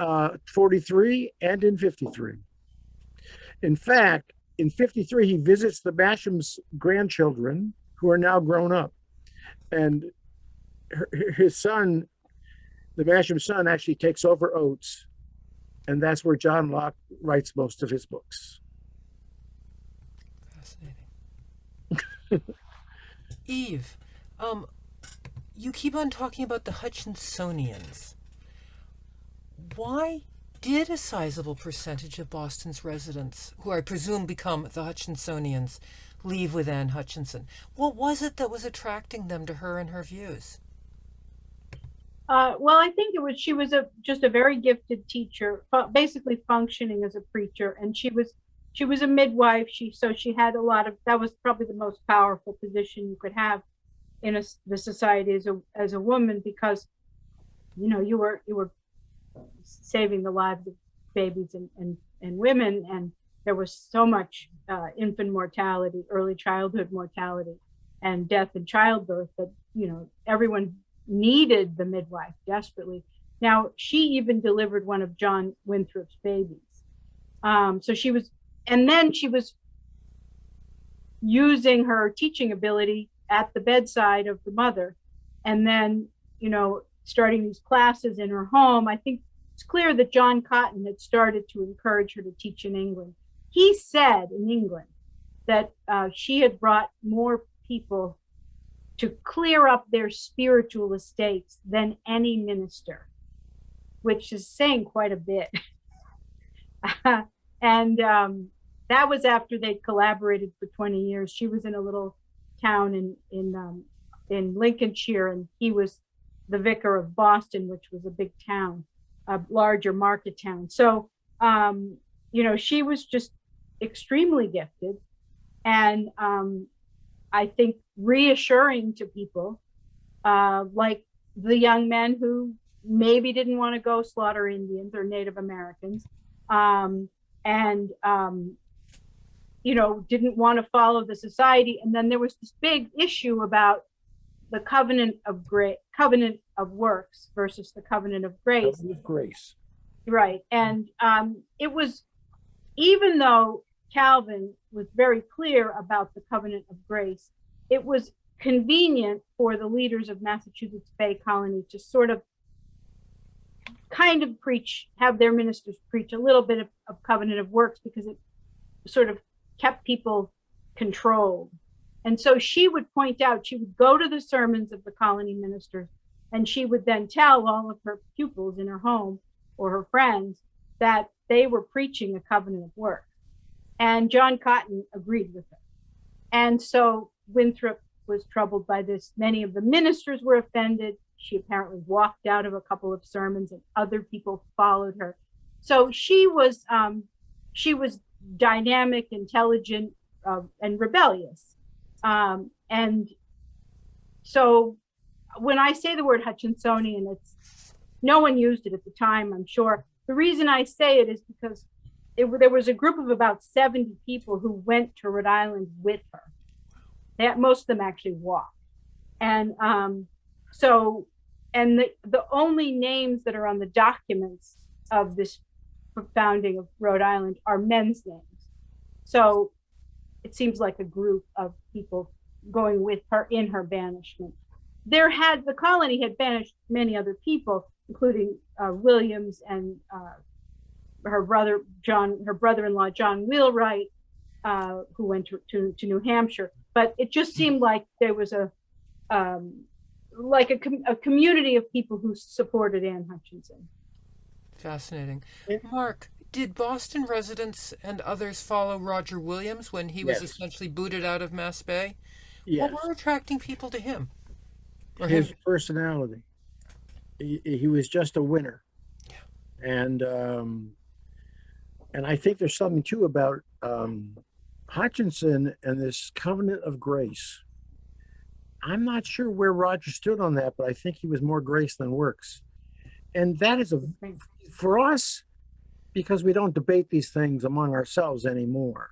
43 and in 53. In fact, in 53, he visits the Masham's grandchildren, who are now grown up. And his son, the Masham's son, actually takes over Oates. And that's where John Locke writes most of his books. Fascinating. Eve, you keep on talking about the Hutchinsonians. Why did a sizable percentage of Boston's residents, who I presume become the Hutchinsonians, leave with Anne Hutchinson? What was it that was attracting them to her and her views? Well, I think she was just a very gifted teacher, basically functioning as a preacher, and she was a midwife. So she had that was probably the most powerful position you could have in the society as a woman, because you were saving the lives of babies and women, there was so much infant mortality, early childhood mortality, and death in childbirth that, you know, everyone needed the midwife desperately. Now, she even delivered one of John Winthrop's babies. So she was, and then she was using her teaching ability at the bedside of the mother, and then, you know, starting these classes in her home. I think it's clear that John Cotton had started to encourage her to teach in England. He said in England that she had brought more people to clear up their spiritual estates than any minister, which is saying quite a bit. And that was after they'd collaborated for 20 years. She was in a little town in Lincolnshire, and he was the vicar of Boston, which was a big town, a larger market town. So, you know, she was just extremely gifted, and I think reassuring to people, like the young men who maybe didn't want to go slaughter Indians or Native Americans, you know, didn't want to follow the society. And then there was this big issue about the covenant of works versus the covenant of grace. Covenant of grace. Right. And it was, even though Calvin was very clear about the covenant of grace, it was convenient for the leaders of Massachusetts Bay Colony to sort of kind of have their ministers preach a little bit of covenant of works, because it sort of kept people controlled. And so she would point out, she would go to the sermons of the colony ministers, and she would then tell all of her pupils in her home or her friends that they were preaching a covenant of works. And John Cotton agreed with her. And so Winthrop was troubled by this. Many of the ministers were offended. She apparently walked out of a couple of sermons, and other people followed her. So she was dynamic, intelligent, and rebellious. And so when I say the word Hutchinsonian, no one used it at the time, I'm sure. The reason I say it is because there was a group of about 70 people who went to Rhode Island with her. Most of them actually walked. And the only names that are on the documents of this founding of Rhode Island are men's names. So it seems like a group of people going with her in her banishment. The colony had banished many other people, including Williams and her brother-in-law, John Wheelwright, who went to New Hampshire. But it just seemed like there was a community of people who supported Anne Hutchinson. Fascinating. Mark, did Boston residents and others follow Roger Williams when he was essentially booted out of Mass Bay? Yes. What were attracting people to him? Or his him? personality. He was just a winner. Yeah. And I think there's something too about Hutchinson and this covenant of grace. I'm not sure where Roger stood on that, but I think he was more grace than works. And that is for us, because we don't debate these things among ourselves anymore.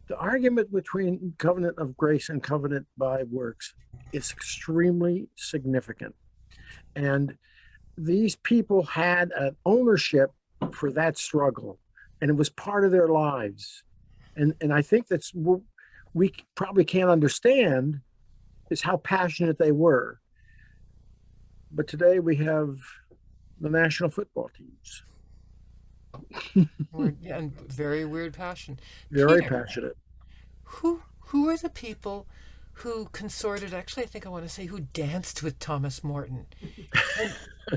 The argument between covenant of grace and covenant by works is extremely significant. And these people had an ownership for that struggle, and it was part of their lives. And I think that's what we probably can't understand, is how passionate they were. But today we have the national football teams. And very weird passion. Very Peter, passionate. Who are the people who consorted, actually I think I want to say who danced with Thomas Morton? And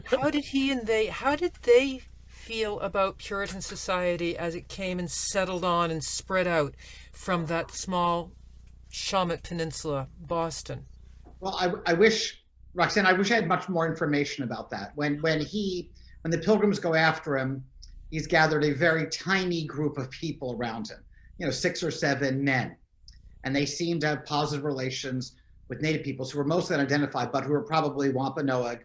how did they feel about Puritan society as it came and settled on and spread out from that small Shawmut Peninsula, Boston? Well, I wish, Roxanne, I wish I had much more information about that. When the Pilgrims go after him, he's gathered a very tiny group of people around him, 6 or 7 men. And they seem to have positive relations with Native peoples who were mostly unidentified, but who were probably Wampanoag,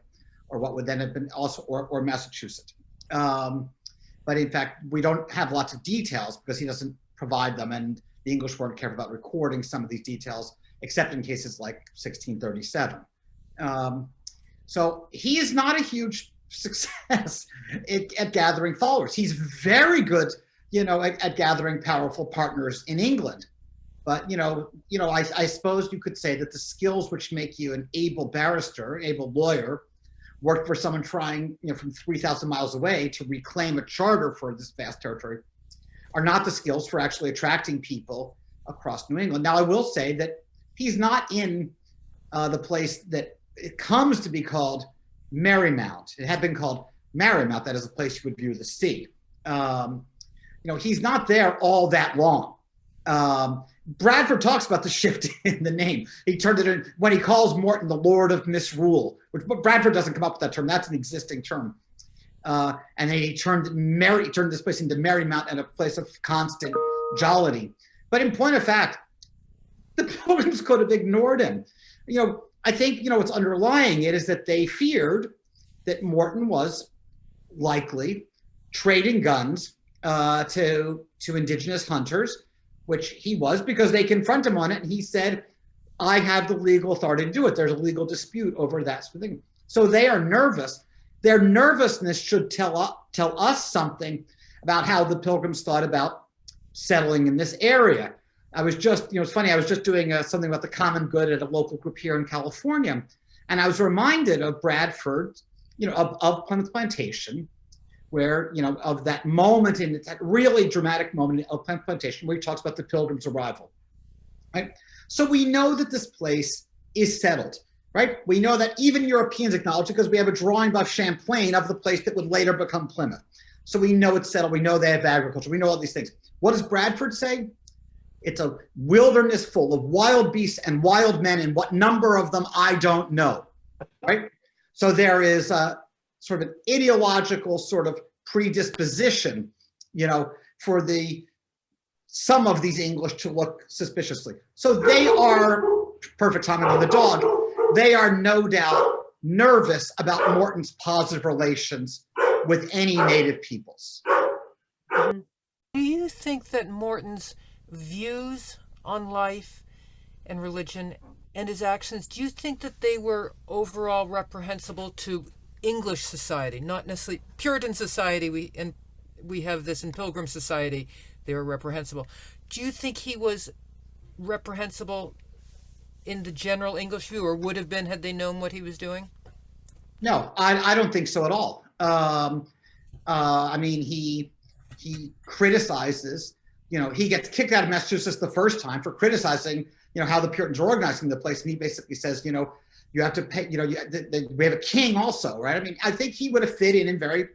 or what would then have been also, or Massachusetts. But in fact, we don't have lots of details because he doesn't provide them, and the English weren't careful about recording some of these details, except in cases like 1637. So he is not a huge success at gathering followers. He's very good, at gathering powerful partners in England. But I suppose you could say that the skills which make you an able barrister, an able lawyer, worked for someone trying, from 3,000 miles away to reclaim a charter for this vast territory, are not the skills for actually attracting people across New England. Now, I will say that he's not in the place that it comes to be called Merrymount. It had been called Merrymount. That is a place you would view the sea. He's not there all that long. Bradford talks about the shift in the name. He turned it in when he calls Morton the Lord of Misrule, but Bradford doesn't come up with that term. That's an existing term. And then he turned this place into Merrymount and a place of constant jollity. But in point of fact, the Pilgrims could have ignored him. I think, what's underlying it is that they feared that Morton was likely trading guns to indigenous hunters, which he was, because they confront him on it. And he said, I have the legal authority to do it. There's a legal dispute over that sort of thing. So they are nervous. Their nervousness should tell us something about how the Pilgrims thought about settling in this area. I was just, it's funny, I was just doing something about the common good at a local group here in California. And I was reminded of Bradford, of Plymouth Plantation, where, of that moment, that really dramatic moment of Plymouth Plantation where he talks about the Pilgrims' arrival, right? So we know that this place is settled, right? We know that even Europeans acknowledge it because we have a drawing by Champlain of the place that would later become Plymouth. So we know it's settled. We know they have agriculture. We know all these things. What does Bradford say? It's a wilderness full of wild beasts and wild men, and what number of them I don't know, right? So there is a sort of an ideological sort of predisposition, for some of these English to look suspiciously. So they are, perfect timing on the dog, they are no doubt nervous about Morton's positive relations with any native peoples. Do you think that Morton's views on life and religion and his actions, do you think that they were overall reprehensible to English society, not necessarily Puritan society? We have this in Pilgrim society, they were reprehensible. Do you think he was reprehensible in the general English view, or would have been had they known what he was doing? No, I don't think so at all. I mean, he criticizes, he gets kicked out of Massachusetts the first time for criticizing, how the Puritans are organizing the place. And he basically says, you have to pay, we have a king also, right? I mean, I think he would have fit in very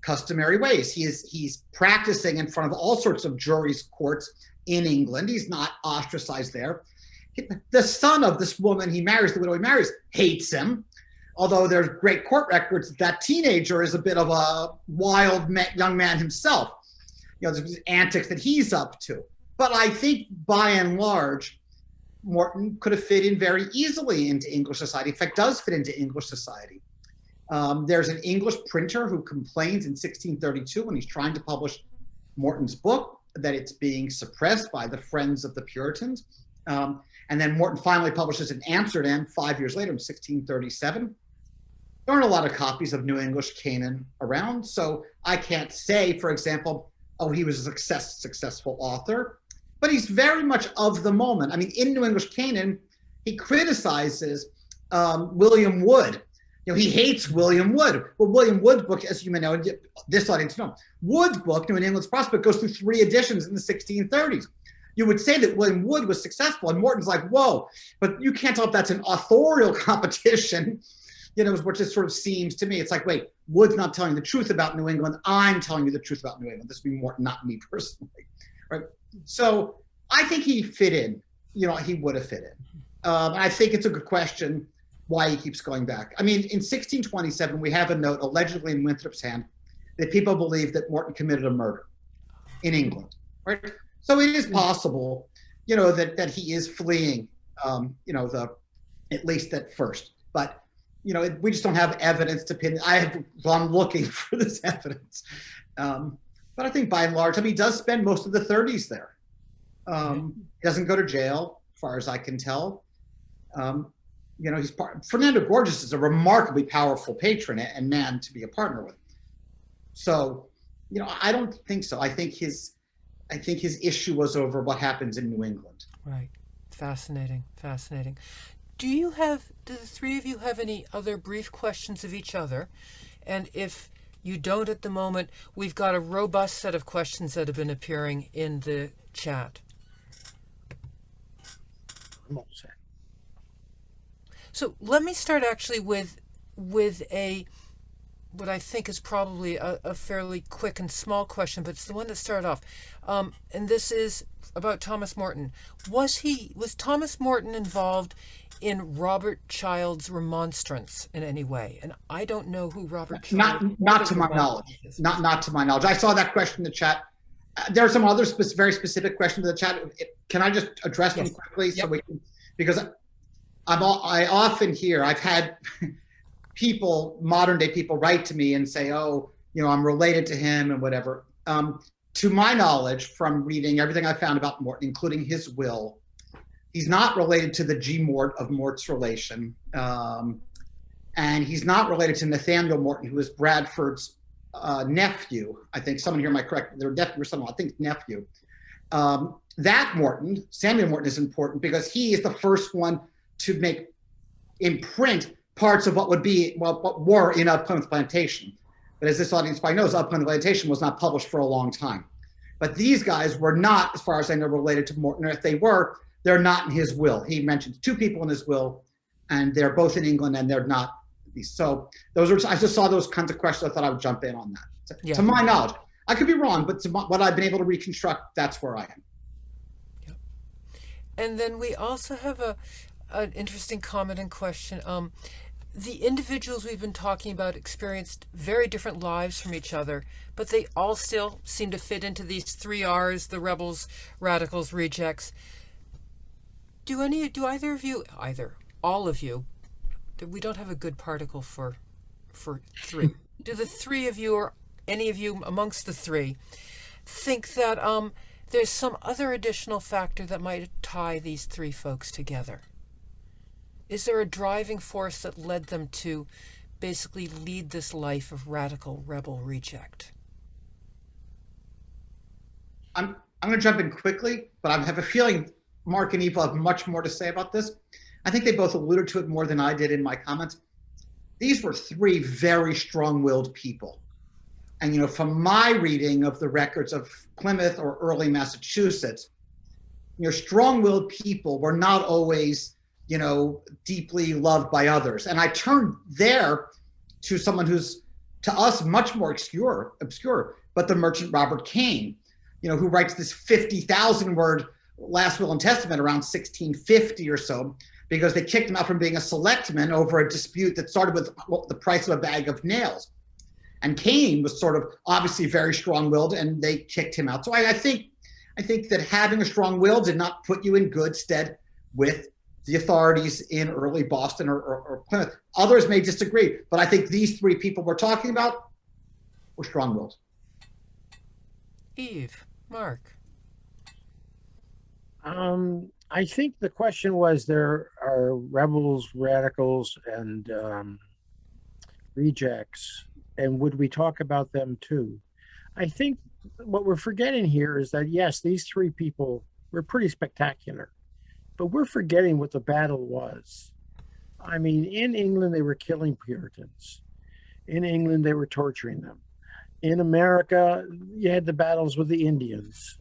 customary ways. He's practicing in front of all sorts of juries, courts in England. He's not ostracized there. The son of this woman he marries, the widow he marries, hates him. Although there's great court records, that teenager is a bit of a wild young man himself. There's antics that he's up to. But I think by and large, Morton could have fit in very easily into English society. In fact, does fit into English society. There's an English printer who complains in 1632 when he's trying to publish Morton's book that it's being suppressed by the friends of the Puritans. And then Morton finally publishes in Amsterdam 5 years later in 1637. There aren't a lot of copies of New English Canaan around, so I can't say, for example, oh, he was a successful author, but he's very much of the moment. I mean, in New English Canaan, he criticizes William Wood. He hates William Wood. Well, William Wood's book, as you may know, this audience know, Wood's book, New England's Prospect, goes through 3 editions in the 1630s. You would say that William Wood was successful, and Morton's like, whoa, but you can't tell if that's an authorial competition, which it sort of seems to me. It's like, wait, Wood's not telling the truth about New England. I'm telling you the truth about New England. This would be Morton, not me personally, right? So I think he fit in. He would have fit in. And I think it's a good question why he keeps going back. I mean, in 1627, we have a note allegedly in Winthrop's hand that people believe that Morton committed a murder in England, right? So it is possible, that he is fleeing, at least at first. But, we just don't have evidence to pin. I'm looking for this evidence. But I think by and large, he does spend most of the 30s there. He doesn't go to jail, as far as I can tell. You know, Fernando Gorges is a remarkably powerful patron and man to be a partner with. So, you know, I don't think so. I think his issue was over what happens in New England. Right. Fascinating. Fascinating. Do the three of you have any other brief questions of each other? And if you don't at the moment, we've got a robust set of questions that have been appearing in the chat. I'm all set. So let me start actually with what I think is probably a fairly quick and small question, but it's the one that started off. And this is about Thomas Morton. Was Thomas Morton involved in Robert Child's remonstrance in any way? And I don't know who Robert Child. Not to my knowledge. Not to my knowledge. I saw that question in the chat. There are some other very specific questions in the chat. Can I just address them quickly? Yep. So we can, because I often hear, I've had people, modern day people, write to me and say, oh, you know, I'm related to him and whatever. To my knowledge, from reading everything I found about Morton, including his will, he's not related to the G. Mort of Mort's relation. And he's not related to Nathaniel Morton, who is Bradford's nephew. I think someone here might correct, their nephew or someone, I think nephew. That Morton, Samuel Morton, is important because he is the first one to imprint parts of what were in Plymouth Plantation. But as this audience probably knows, Plymouth Plantation was not published for a long time. But these guys were not, as far as I know, related to Morton. Or if they were, they're not in his will. He mentions two people in his will, and they're both in England, and they're not. So I just saw those kinds of questions. I thought I would jump in on that. Yeah. To my knowledge, I could be wrong, but what I've been able to reconstruct, that's where I am. Yep. And then we also have an interesting comment and question. The individuals we've been talking about experienced very different lives from each other, but they all still seem to fit into these 3 R's: the rebels, radicals, rejects. Do either of you, all of you, we don't have a good particle for three. Do the three of you, or any of you amongst the three, think that there's some other additional factor that might tie these three folks together? Is there a driving force that led them to basically lead this life of radical rebel reject? I'm going to jump in quickly, but I have a feeling Marc and Eve will have much more to say about this. I think they both alluded to it more than I did in my comments. These were three very strong-willed people. And, you know, from my reading of the records of Plymouth or early Massachusetts, you know, strong-willed people were not always, you know, deeply loved by others. And I turned there to someone who's, to us, much more obscure, but the merchant Robert Kane, you know, who writes this 50,000-word last will and testament around 1650 or so, because they kicked him out from being a selectman over a dispute that started with the price of a bag of nails. And Kane was sort of obviously very strong-willed, and they kicked him out. So I think that having a strong will did not put you in good stead with the authorities in early Boston or Plymouth. Others may disagree, but I think these three people we're talking about were strong-willed. Eve, Marc. I think the question was, there are rebels, radicals, and rejects, and would we talk about them too? I think what we're forgetting here is that, yes, these three people were pretty spectacular, but we're forgetting what the battle was. I mean, in England, they were killing Puritans. In England, they were torturing them. In America, you had the battles with the Indians.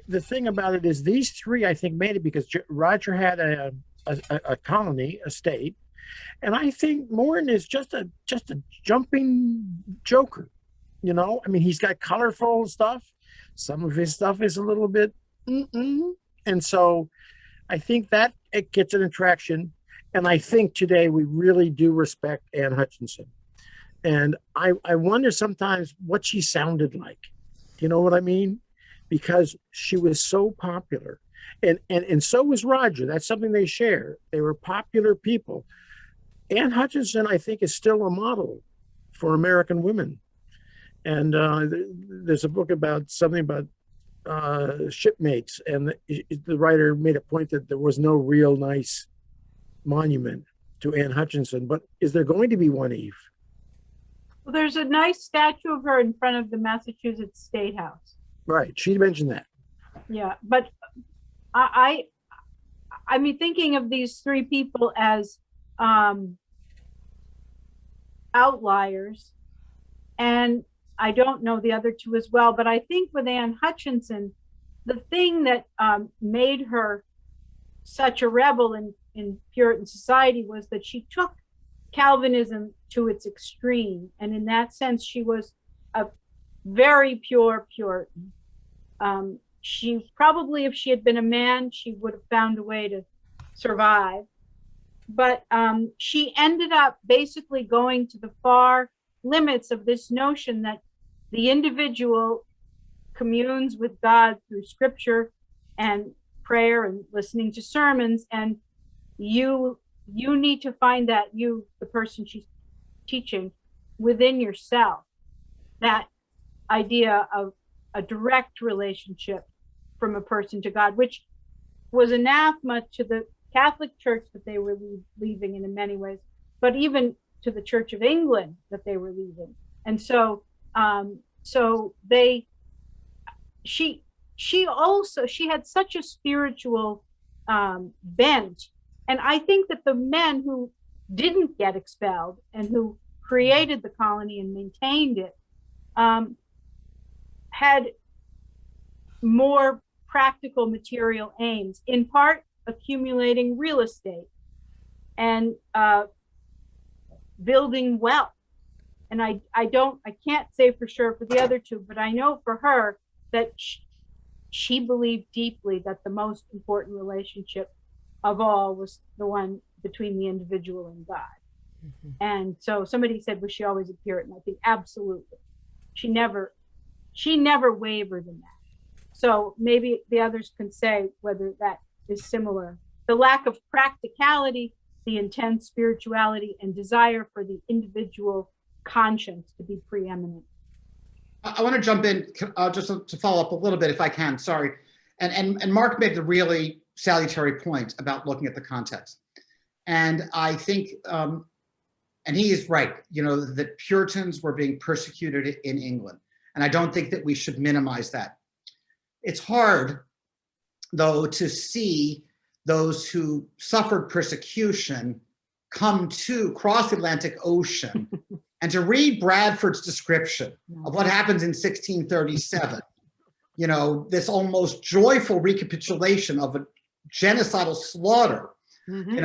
The thing about it is, these three, I think, made it because Roger had a colony, a state, and I think Morton is just a jumping joker. You know, I mean, he's got colorful stuff. Some of his stuff is a little bit, and so I think that it gets an attraction. And I think today we really do respect Anne Hutchinson. And I wonder sometimes what she sounded like. Do you know what I mean? Because she was so popular. And so was Roger. That's something they share. They were popular people. Anne Hutchinson, I think, is still a model for American women. And there's a book about something about shipmates, and the writer made a point that there was no real nice monument to Anne Hutchinson. But is there going to be one, Eve? Well, there's a nice statue of her in front of the Massachusetts State House. Right. She mentioned that. Yeah, but I mean, thinking of these three people as outliers, and I don't know the other two as well, but I think with Anne Hutchinson, the thing that made her such a rebel in Puritan society was that she took Calvinism to its extreme. And in that sense, she was a very pure Puritan. She probably, if she had been a man, she would have found a way to survive. But she ended up basically going to the far limits of this notion that the individual communes with God through scripture and prayer and listening to sermons, and you need to find that you, the person she's teaching, within yourself, that idea of a direct relationship from a person to God, which was anathema to the Catholic Church that they were leaving in many ways, but even to the Church of England that they were leaving. And so she had such a spiritual bent. And I think that the men who didn't get expelled and who created the colony and maintained it had more practical material aims, in part accumulating real estate and building wealth. And I can't say for sure for the other two, but I know for her that she believed deeply that the most important relationship of all was the one between the individual and God. Mm-hmm. And so somebody said, was she always a Puritan? I think absolutely. She never wavered in that. So maybe the others can say whether that is similar. The lack of practicality, the intense spirituality, and desire for the individual conscience to be preeminent. I want to jump in just to follow up a little bit, if I can. Sorry, and Mark made the really salutary point about looking at the context, and I think, and he is right. You know, that Puritans were being persecuted in England, and I don't think that we should minimize that. It's hard, though, to see those who suffered persecution come to cross the Atlantic Ocean and to read Bradford's description of what happens in 1637, you know, this almost joyful recapitulation of a genocidal slaughter, mm-hmm.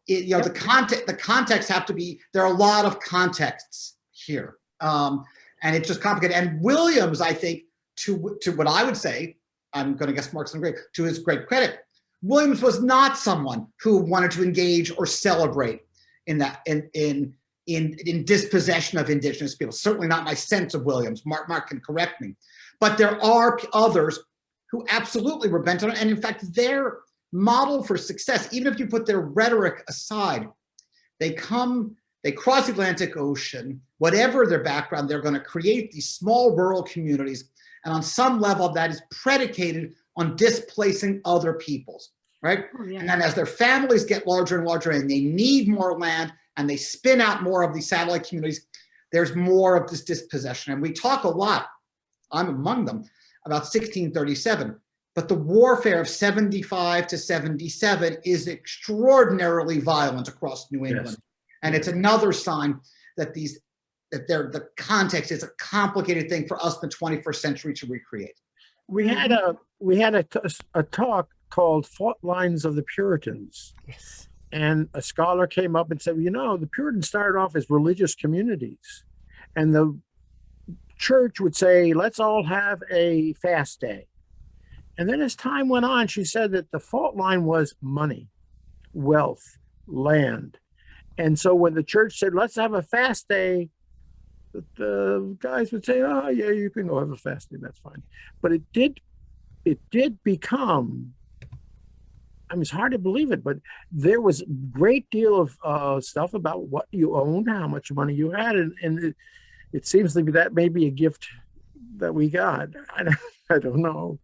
The context have to be, there are a lot of contexts here. And it's just complicated. And Williams, I think, to what I would say, I'm going to guess Mark's great, to his great credit, Williams was not someone who wanted to engage or celebrate in that, in dispossession of indigenous people. Certainly not my sense of Williams. Mark can correct me. But there are others who absolutely were bent on it. And in fact, their model for success, even if you put their rhetoric aside, they cross the Atlantic Ocean, whatever their background, they're going to create these small rural communities. And on some level, that is predicated on displacing other peoples, right? Oh, yeah. And then as their families get larger and larger and they need more land and they spin out more of these satellite communities, there's more of this dispossession. And we talk a lot, I'm among them, about 1637. But the warfare of 75 to 77 is extraordinarily violent across New England. Yes. And it's another sign that the context is a complicated thing for us in the 21st century to recreate. We had a talk called Fault Lines of the Puritans. Yes. And a scholar came up and said, you know, the Puritans started off as religious communities. And the church would say, let's all have a fast day. And then as time went on, she said that the fault line was money, wealth, land. And so when the church said, let's have a fast day, the guys would say, oh, yeah, you can go have a fast day. That's fine. But it did become, I mean, it's hard to believe it, but there was a great deal of stuff about what you owned, how much money you had. And it seems to be that may be a gift that we got. I don't know.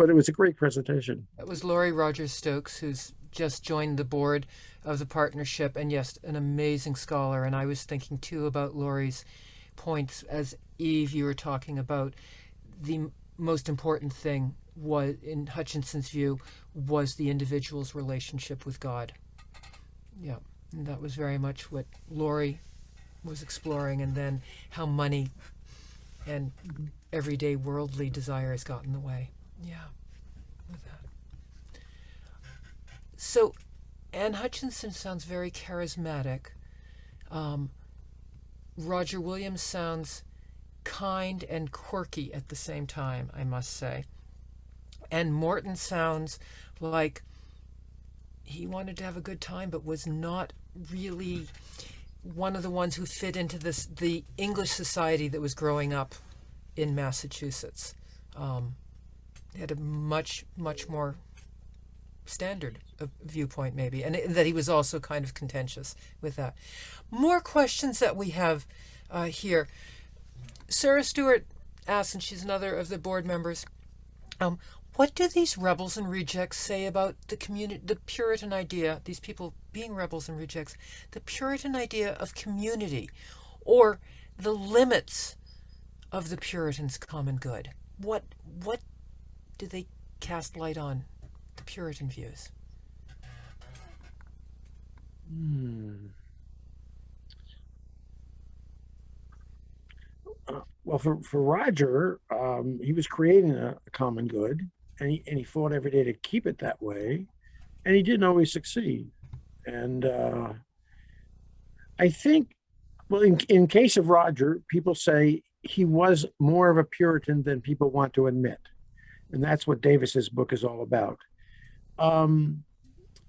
but it was a great presentation. That was Laurie Rogers Stokes, who's just joined the board of the partnership, and yes, an amazing scholar. And I was thinking too about Laurie's points, as Eve, you were talking about. The most important thing was, in Hutchinson's view, was the individual's relationship with God. Yeah, and that was very much what Laurie was exploring, and then how money and everyday worldly desires got in the way. Yeah, with that. So, Anne Hutchinson sounds very charismatic. Roger Williams sounds kind and quirky at the same time, I must say. And Morton sounds like he wanted to have a good time, but was not really one of the ones who fit into the English society that was growing up in Massachusetts. He had a much more standard viewpoint, maybe, and that he was also kind of contentious with that. More questions that we have here. Sarah Stewart asks, and she's another of the board members, what do these rebels and rejects say about the community, the Puritan idea, these people being rebels and rejects, the Puritan idea of community, or the limits of the Puritans' common good? What do they cast light on the Puritan views? Well, for Roger, he was creating a common good, and he fought every day to keep it that way, and he didn't always succeed. And I think, well, in case of Roger, people say he was more of a Puritan than people want to admit, and that's what Davis's book is all about.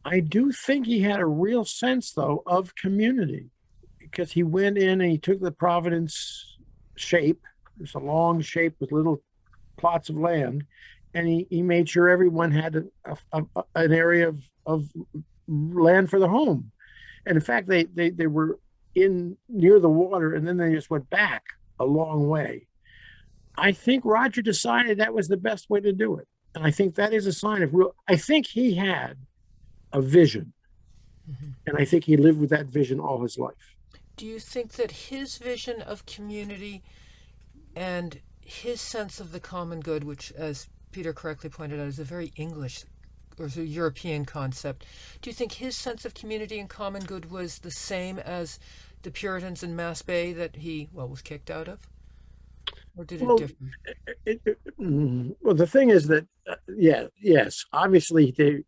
I do think he had a real sense, though, of community, because he went in and he took the Providence shape. It's a long shape with little plots of land, and he made sure everyone had an area of land for the home. And in fact, they were in near the water, and then they just went back a long way. I think Roger decided that was the best way to do it, and I think that is a sign of real. I think he had a vision, and I think he lived with that vision all his life. Do you think that his vision of community and his sense of the common good, which, as Peter correctly pointed out, is a very English or a European concept, do you think his sense of community and common good was the same as the Puritans in Mass Bay that he, was kicked out of? Or did it differ? Well, the thing is that, yes, obviously, the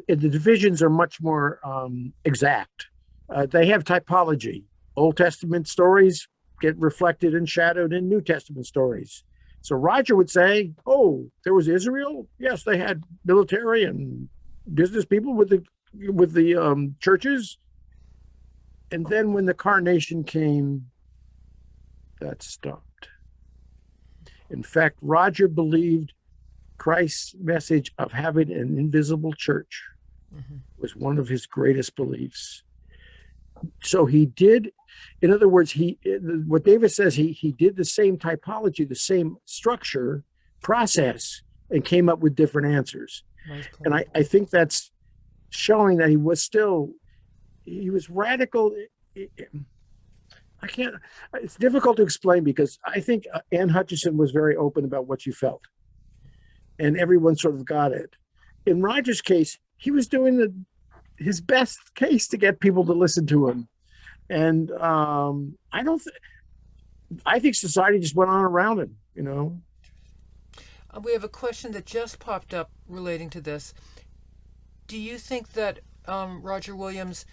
divisions are much more exact. They have typology. Old Testament stories get reflected and shadowed in New Testament stories. So Roger would say, "Oh, there was Israel. Yes, they had military and business people with the churches." And then when the Carnation came, that stopped. In fact, Roger believed Christ's message of having an invisible church was one of his greatest beliefs. So he did, in other words, what Davis says, he did the same typology, the same structure, process, and came up with different answers. Nice. And I think that's showing that he was radical. It's difficult to explain, because I think Anne Hutchinson was very open about what she felt, and everyone sort of got it. In Roger's case, he was doing his best case to get people to listen to him. And I think society just went on around him, We have a question that just popped up relating to this. Do you think that Roger Williams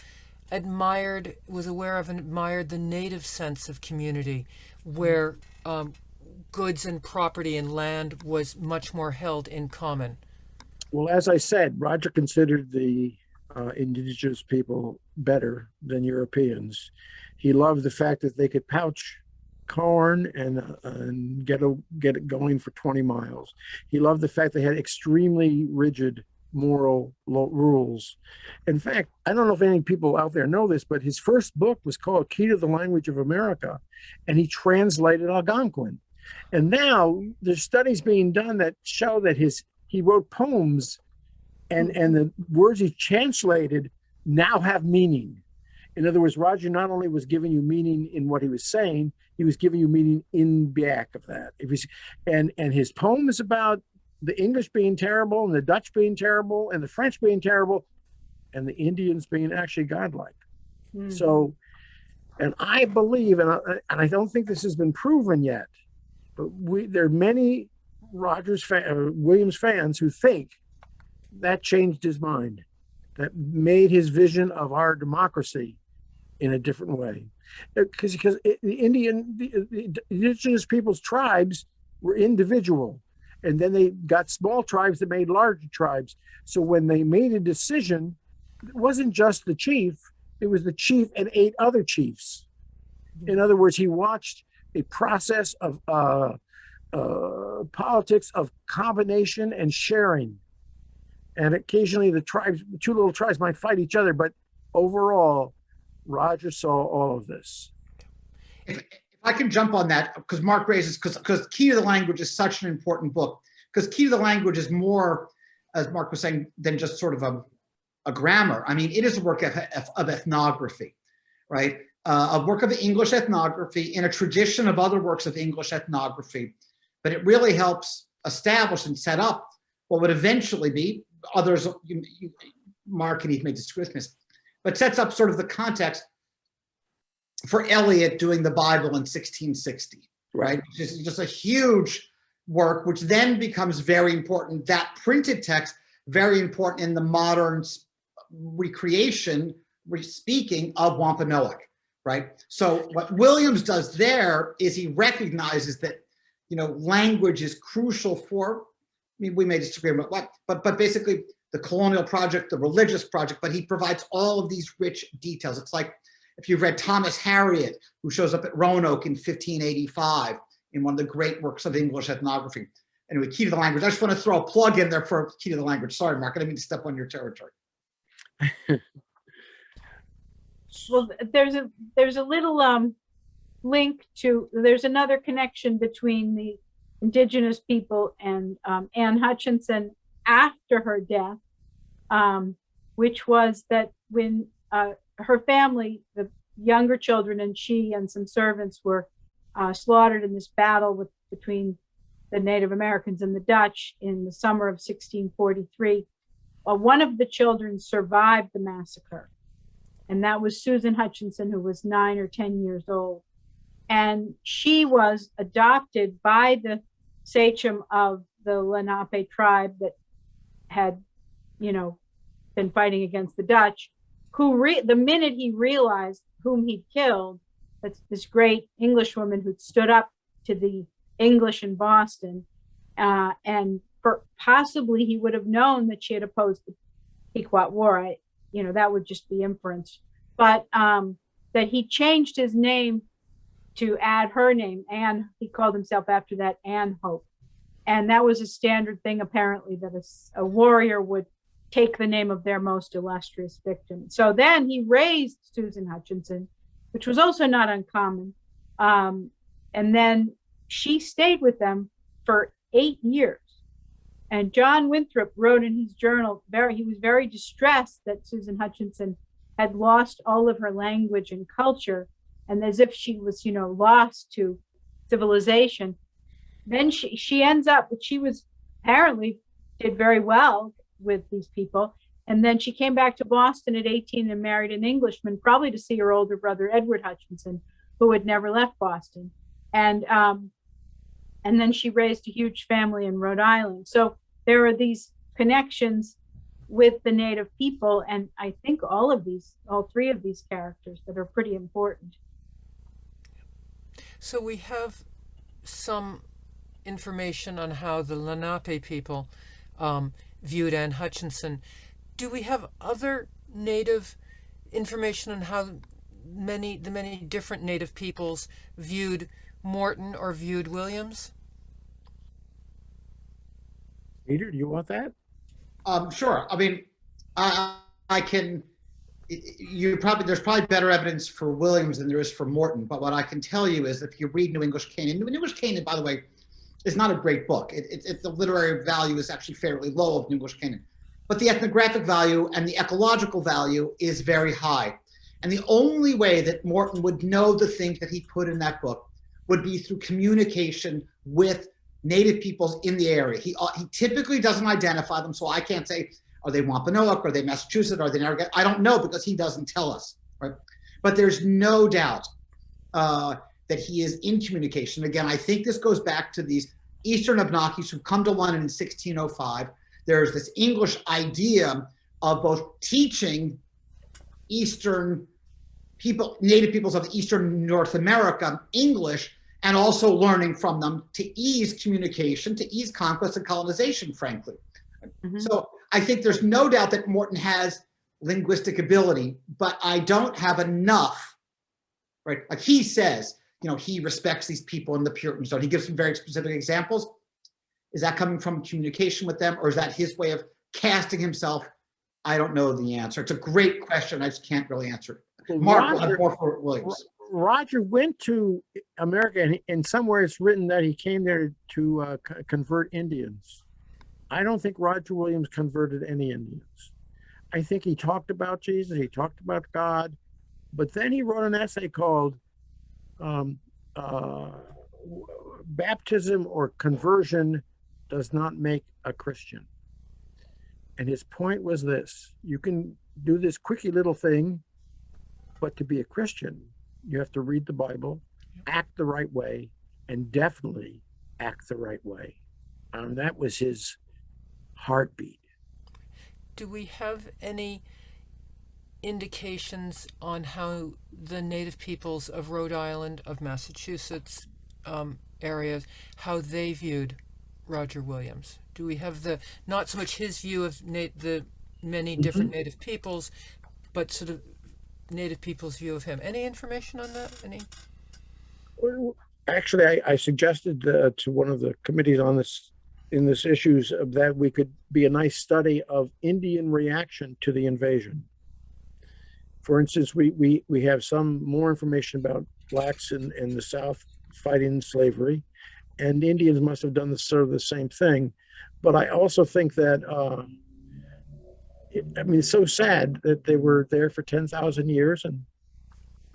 was aware of and admired the native sense of community, where goods and property and land was much more held in common? Well, as I said, Roger considered the indigenous people better than Europeans. He loved the fact that they could pouch corn and get it going for 20 miles. He loved the fact they had extremely rigid moral rules. In fact, I don't know if any people out there know this, but his first book was called Key to the Language of America, and he translated Algonquin. And now there's studies being done that show that he he wrote poems, and the words he translated now have meaning. In other words, Roger not only was giving you meaning in what he was saying, he was giving you meaning in back of that. And his poem is about the English being terrible, and the Dutch being terrible, and the French being terrible, and the Indians being actually godlike. So, and I believe, and I don't think this has been proven yet, but there are many Williams fans who think that changed his mind, that made his vision of our democracy in a different way. Because the indigenous people's tribes were individual, and then they got small tribes that made larger tribes. So when they made a decision, it wasn't just the chief, it was the chief and 8 other chiefs. In other words, he watched a process of politics of combination and sharing. And occasionally the tribes, 2 little tribes might fight each other, but overall, Roger saw all of this. If I can jump on that, because Mark raises, because Key to the Language is such an important book, because Key to the Language is more, as Mark was saying, than just sort of a grammar. I mean, it is a work of ethnography, right? A work of English ethnography in a tradition of other works of English ethnography, but it really helps establish and set up what would eventually be, others, Mark and Eve may disagree with this, but sets up sort of the context for Eliot doing the Bible in 1660, right? Just a huge work, which then becomes very important, that printed text, very important in the modern recreation, speaking of Wampanoag, right? So what Williams does there is he recognizes that, language is crucial for, we may disagree about what, but basically the colonial project, the religious project, but he provides all of these rich details. It's like if you've read Thomas Harriot, who shows up at Roanoke in 1585 in one of the great works of English ethnography. Anyway, Key to the Language. I just want to throw a plug in there for Key to the Language. Sorry, Mark, I didn't mean to step on your territory. Well, there's a little link to, there's another connection between the indigenous people and Anne Hutchinson after her death, which was that when her family, the younger children and she and some servants were slaughtered in this battle between the Native Americans and the Dutch in the summer of 1643. One of the children survived the massacre, and that was Susan Hutchinson, who was 9 or 10 years old. And she was adopted by the sachem of the Lenape tribe that had, been fighting against the Dutch, who the minute he realized whom he'd killed, that's this great Englishwoman who'd stood up to the English in Boston, and possibly he would have known that she had opposed the Pequot War. That would just be inference, but that he changed his name to add her name, Anne. He called himself after that, Anne Hope, and that was a standard thing apparently, that a warrior would take the name of their most illustrious victim. So then he raised Susan Hutchinson, which was also not uncommon, and then she stayed with them for 8 years. And John Winthrop wrote in his journal, he was very distressed that Susan Hutchinson had lost all of her language and culture, and as if she was, lost to civilization. Then she ends up, but she was apparently did very well with these people. And then she came back to Boston at 18 and married an Englishman, probably to see her older brother, Edward Hutchinson, who had never left Boston. And then she raised a huge family in Rhode Island. So there are these connections with the Native people. And I think all 3 of these characters that are pretty important. So we have some information on how the Lenape people viewed Anne Hutchinson. Do we have other Native information on how the many different Native peoples viewed Morton or viewed Williams? Peter, do you want that? Sure. I mean, I can. There's probably better evidence for Williams than there is for Morton. But what I can tell you is, if you read New English Canaan, New English Canaan, by the way, is not a great book. The literary value is actually fairly low of English Canaan. But the ethnographic value and the ecological value is very high. And the only way that Morton would know the things that he put in that book would be through communication with Native peoples in the area. He typically doesn't identify them, so I can't say, are they Wampanoag, are they Massachusetts, are they Narragansett? I don't know because he doesn't tell us, right? But there's no doubt that he is in communication. Again, I think this goes back to these Eastern Abnakis who come to London in 1605. There's this English idea of both teaching Eastern people, Native peoples of Eastern North America, English, and also learning from them to ease communication, to ease conquest and colonization, frankly. Mm-hmm. So I think there's no doubt that Morton has linguistic ability, but I don't have enough, right? Like he says, you know, he respects these people in the Puritan zone. He gives some very specific examples. Is that coming from communication with them, or is that his way of casting himself? I don't know the answer. It's a great question. I just can't really answer it. Mark will have more for Williams. Roger went to America, and in somewhere it's written that he came there to convert Indians. I don't think Roger Williams converted any Indians. I think he talked about Jesus, he talked about God, but then he wrote an essay called Baptism or Conversion Does Not Make a Christian. And his point was this: you can do this quickie little thing, but to be a Christian, you have to read the Bible, act the right way, and definitely act the right way. That was his heartbeat. Do we have any indications on how the native peoples of Rhode Island, of Massachusetts areas, how they viewed Roger Williams? Do we have not so much his view of the many different native peoples, but sort of native people's view of him? Any information on that? Well, actually, I suggested to one of the committees on this, in this issues, that we could be a nice study of Indian reaction to the invasion. For instance, we have some more information about blacks in the South fighting slavery, and Indians must have done sort of the same thing. But I also think that, it's so sad that they were there for 10,000 years, and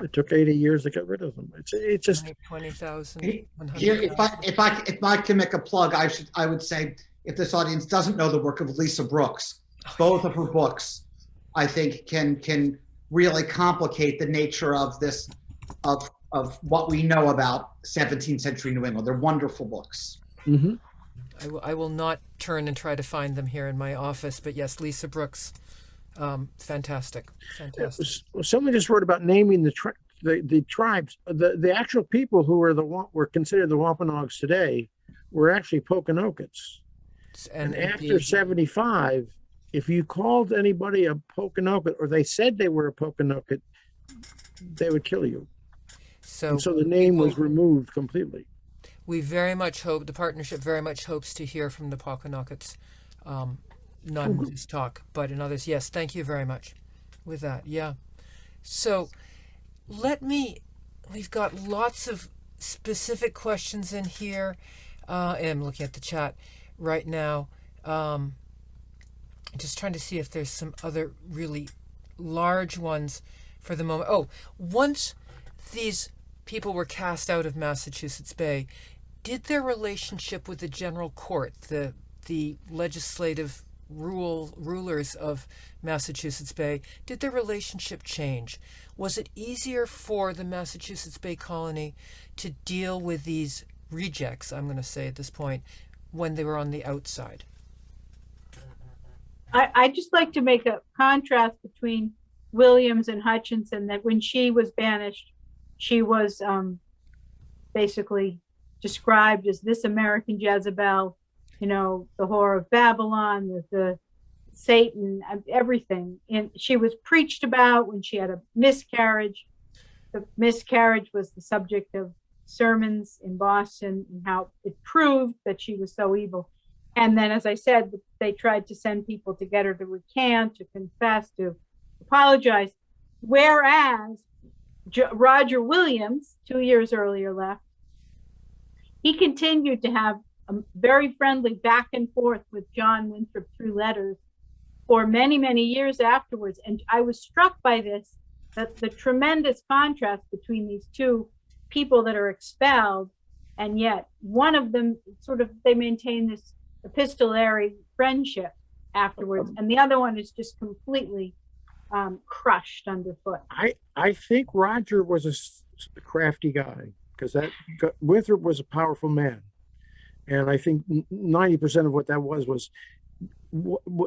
it took 80 years to get rid of them. It's just 20,000. Here, if I can make a plug, I would say, if this audience doesn't know the work of Lisa Brooks, both of her books, I think can really complicate the nature of this, of what we know about 17th century New England. They're wonderful books. Mm-hmm. I will not turn and try to find them here in my office, but yes, Lisa Brooks, fantastic. Well, someone just wrote about naming the tribes. The actual people who were considered the Wampanoags today were actually Pokanokets. And after 75, if you called anybody a Pokanoket, or they said they were a Pokanoket, they would kill you. So the name was removed completely. We very much hope, the partnership very much hopes to hear from the Pokanokets, not in this talk, but in others. Yes, thank you very much with that. Yeah. So we've got lots of specific questions in here. I'm looking at the chat right now. Just trying to see if there's some other really large ones for the moment. Oh, once these people were cast out of Massachusetts Bay, did their relationship with the general court, the legislative rulers of Massachusetts Bay, did their relationship change? Was it easier for the Massachusetts Bay Colony to deal with these rejects, I'm going to say at this point, when they were on the outside? I just like to make a contrast between Williams and Hutchinson, that when she was banished, she was basically described as this American Jezebel, the whore of Babylon, the Satan, everything. And she was preached about when she had a miscarriage. The miscarriage was the subject of sermons in Boston, and how it proved that she was so evil. And then, as I said, they tried to send people to get her to recant, to confess, to apologize. Whereas Roger Williams, 2 years earlier, left. He continued to have very friendly back and forth with John Winthrop through letters for many, many years afterwards. And I was struck by this, that the tremendous contrast between these two people that are expelled, and yet one of them sort of, they maintain this epistolary friendship afterwards, and the other one is just completely crushed underfoot. I think Roger was a crafty guy, because Winthrop was a powerful man. And I think 90% of what that was,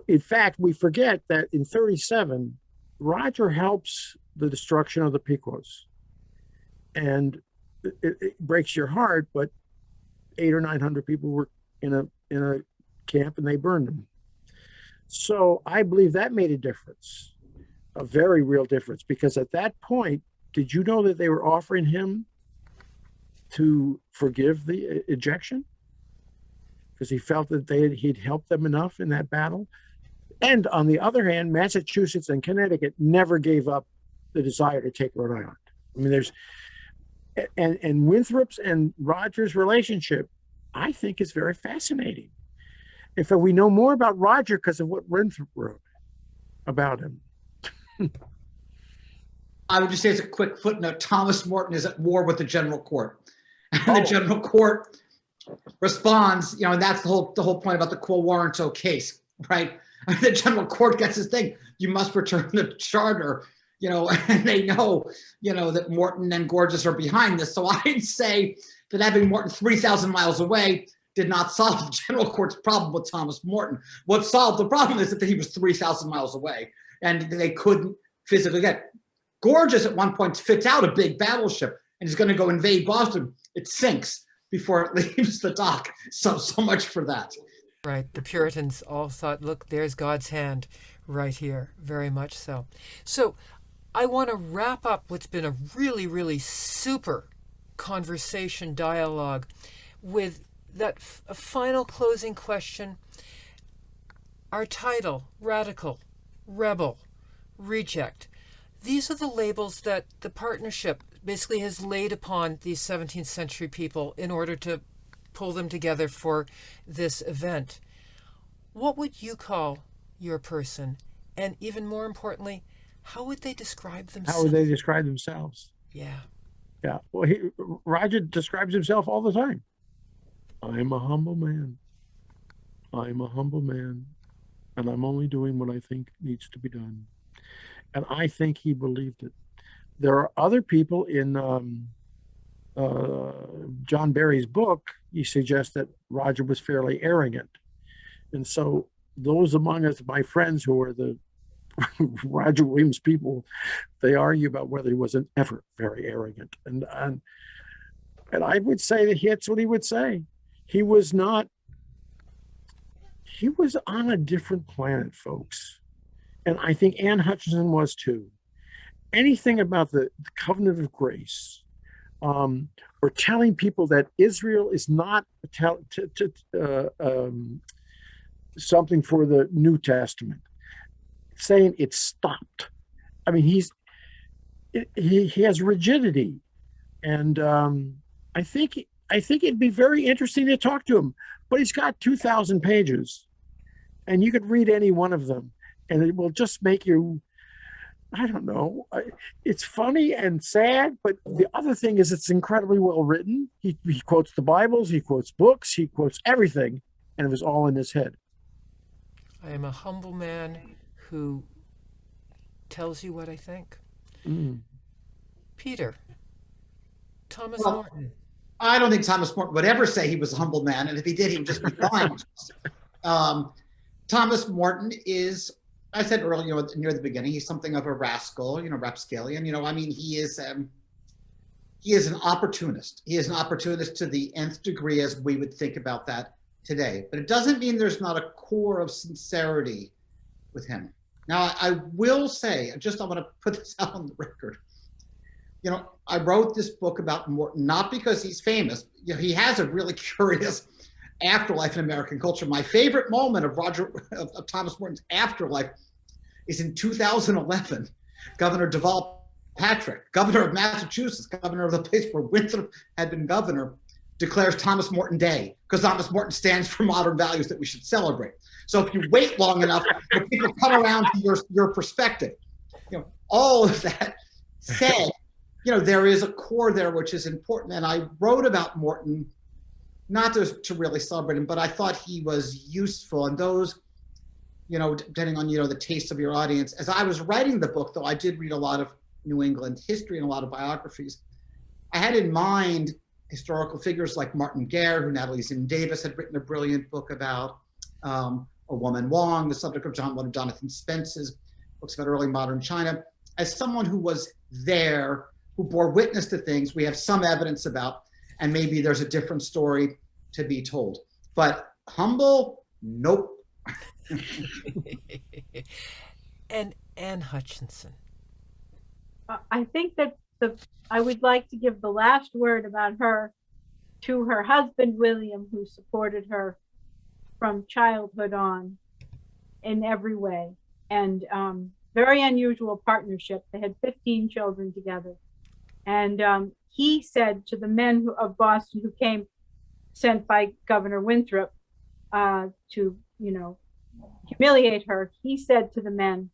in fact, we forget that in 37, Roger helps the destruction of the Pequots. And it breaks your heart, but 800 or 900 people were in a camp and they burned them. So I believe that made a difference, a very real difference, because at that point, did you know that they were offering him to forgive the ejection? Because he felt that he'd helped them enough in that battle. And on the other hand, Massachusetts and Connecticut never gave up the desire to take Rhode Island. I mean, and Winthrop's and Roger's relationship, I think, is very fascinating. In fact, we know more about Roger because of what Winthrop wrote about him. I would just say as a quick footnote, Thomas Morton is at war with the General Court. And the General Court responds, and that's the whole point about the quo warranto case, right? The General Court gets his thing. You must return the charter, and they know, that Morton and Gorges are behind this. So I'd say that having Morton 3,000 miles away did not solve the General Court's problem with Thomas Morton. What solved the problem is that he was 3,000 miles away and they couldn't physically get. Gorges at one point fits out a big battleship and is going to go invade Boston. It sinks before it leaves the dock. So much for that. Right. The Puritans all thought, look, there's God's hand right here. Very much so. So I want to wrap up what's been a really, really super conversation dialogue with that a final closing question. Our title, Radical, Rebel, Reject. These are the labels that the partnership basically has laid upon these 17th century people in order to pull them together for this event. What would you call your person? And even more importantly, how would they describe themselves? How would they describe themselves? Yeah. Yeah. Well, Roger describes himself all the time. I'm a humble man. I'm a humble man. And I'm only doing what I think needs to be done. And I think he believed it. There are other people in John Barry's book. He suggests that Roger was fairly arrogant. And so those among us, my friends who are the Roger Williams people, they argue about whether he was ever very arrogant. And I would say that that's what he would say. He was not, he was on a different planet, folks. And I think Anne Hutchinson was too. Anything about the covenant of grace, or telling people that Israel is not something for the New Testament, saying it stopped. I mean, he has rigidity, and I think it'd be very interesting to talk to him. But he's got 2,000 pages, and you could read any one of them, and it will just make you, I don't know. It's funny and sad, but the other thing is it's incredibly well written. He quotes the Bibles, he quotes books, he quotes everything, and it was all in his head. I am a humble man who tells you what I think. Peter, Thomas Morton. I don't think Thomas Morton would ever say he was a humble man, and if he did, he would just be lying. Thomas Morton is, I said earlier near the beginning, he's something of a rascal, rapscallion. I mean, he is an opportunist. He is an opportunist to the nth degree as we would think about that today. But it doesn't mean there's not a core of sincerity with him. Now, I will say, I want to put this out on the record. I wrote this book about Morton, not because he's famous. He has a really curious afterlife in American culture. My favorite moment of Thomas Morton's afterlife is in 2011. Governor Deval Patrick, governor of Massachusetts, governor of the place where Winthrop had been governor, declares Thomas Morton Day, because Thomas Morton stands for modern values that we should celebrate. So if you wait long enough, the people come around to your perspective. All of that said, there is a core there which is important. And I wrote about Morton, not to really celebrate him, but I thought he was useful. And those, depending on, the taste of your audience, as I was writing the book, though I did read a lot of New England history and a lot of biographies, I had in mind historical figures like Martin Guerre, who Natalie Zinn Davis had written a brilliant book about, A Woman Wong, the subject of one of Jonathan Spence's books about early modern China. As someone who was there, who bore witness to things we have some evidence about, and maybe there's a different story to be told. But humble, nope. And Anne Hutchinson. I think that I would like to give the last word about her to her husband, William, who supported her from childhood on in every way. And very unusual partnership. They had 15 children together. And he said to the men of Boston who came, sent by Governor Winthrop to, humiliate her, he said to the men,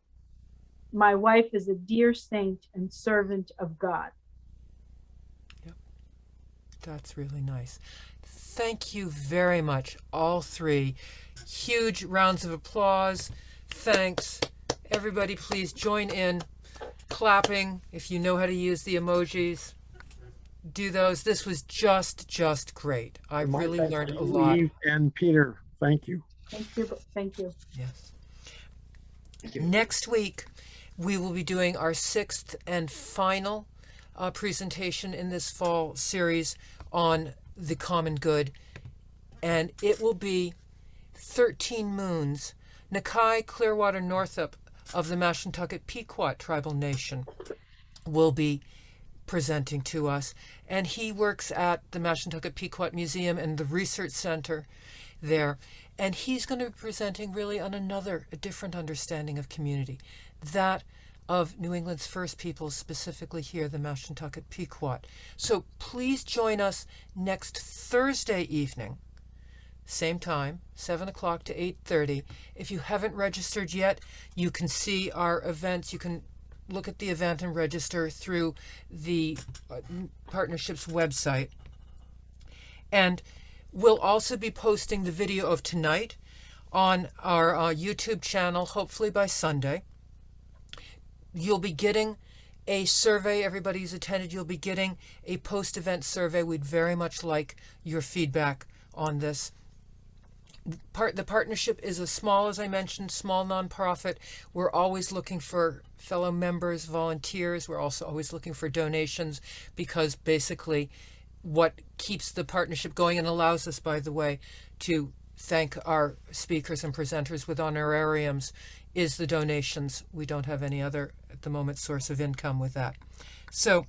"My wife is a dear saint and servant of God." Yep. That's really nice. Thank you very much, all three. Huge rounds of applause. Thanks. Everybody, please join in clapping. If you know how to use the emojis, do those. This was just great. I really learned a lot. Eve and Peter, thank you. Thank you. Thank you. Yes. Next week, we will be doing our 6th and final presentation in this fall series on the common good. And it will be 13 Moons, Nakai Clearwater Northup of the Mashantucket Pequot tribal nation will be presenting to us. And he works at the Mashantucket Pequot Museum and the Research Center there. And he's going to be presenting really on a different understanding of community, that of New England's first peoples, specifically here, the Mashantucket Pequot. So please join us next Thursday evening, same time, 7 o'clock to 8:30. If you haven't registered yet, you can see our events. You can look at the event and register through the partnership's website. And we'll also be posting the video of tonight on our YouTube channel, hopefully by Sunday. You'll be getting a survey. Everybody who's attended, you'll be getting a post-event survey. We'd very much like your feedback on this. The partnership is a small, as I mentioned, small nonprofit. We're always looking for fellow members, volunteers. We're also always looking for donations, because basically what keeps the partnership going and allows us, by the way, to thank our speakers and presenters with honorariums is the donations. We don't have any other, at the moment, source of income with that. So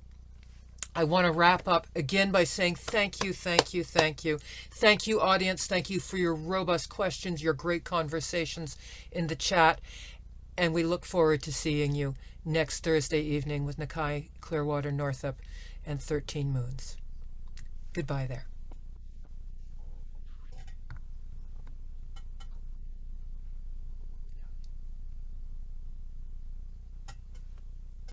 I want to wrap up again by saying thank you, thank you, thank you. Thank you, audience. Thank you for your robust questions, your great conversations in the chat. And we look forward to seeing you next Thursday evening with Nakai Clearwater Northup and 13 Moons. Goodbye there.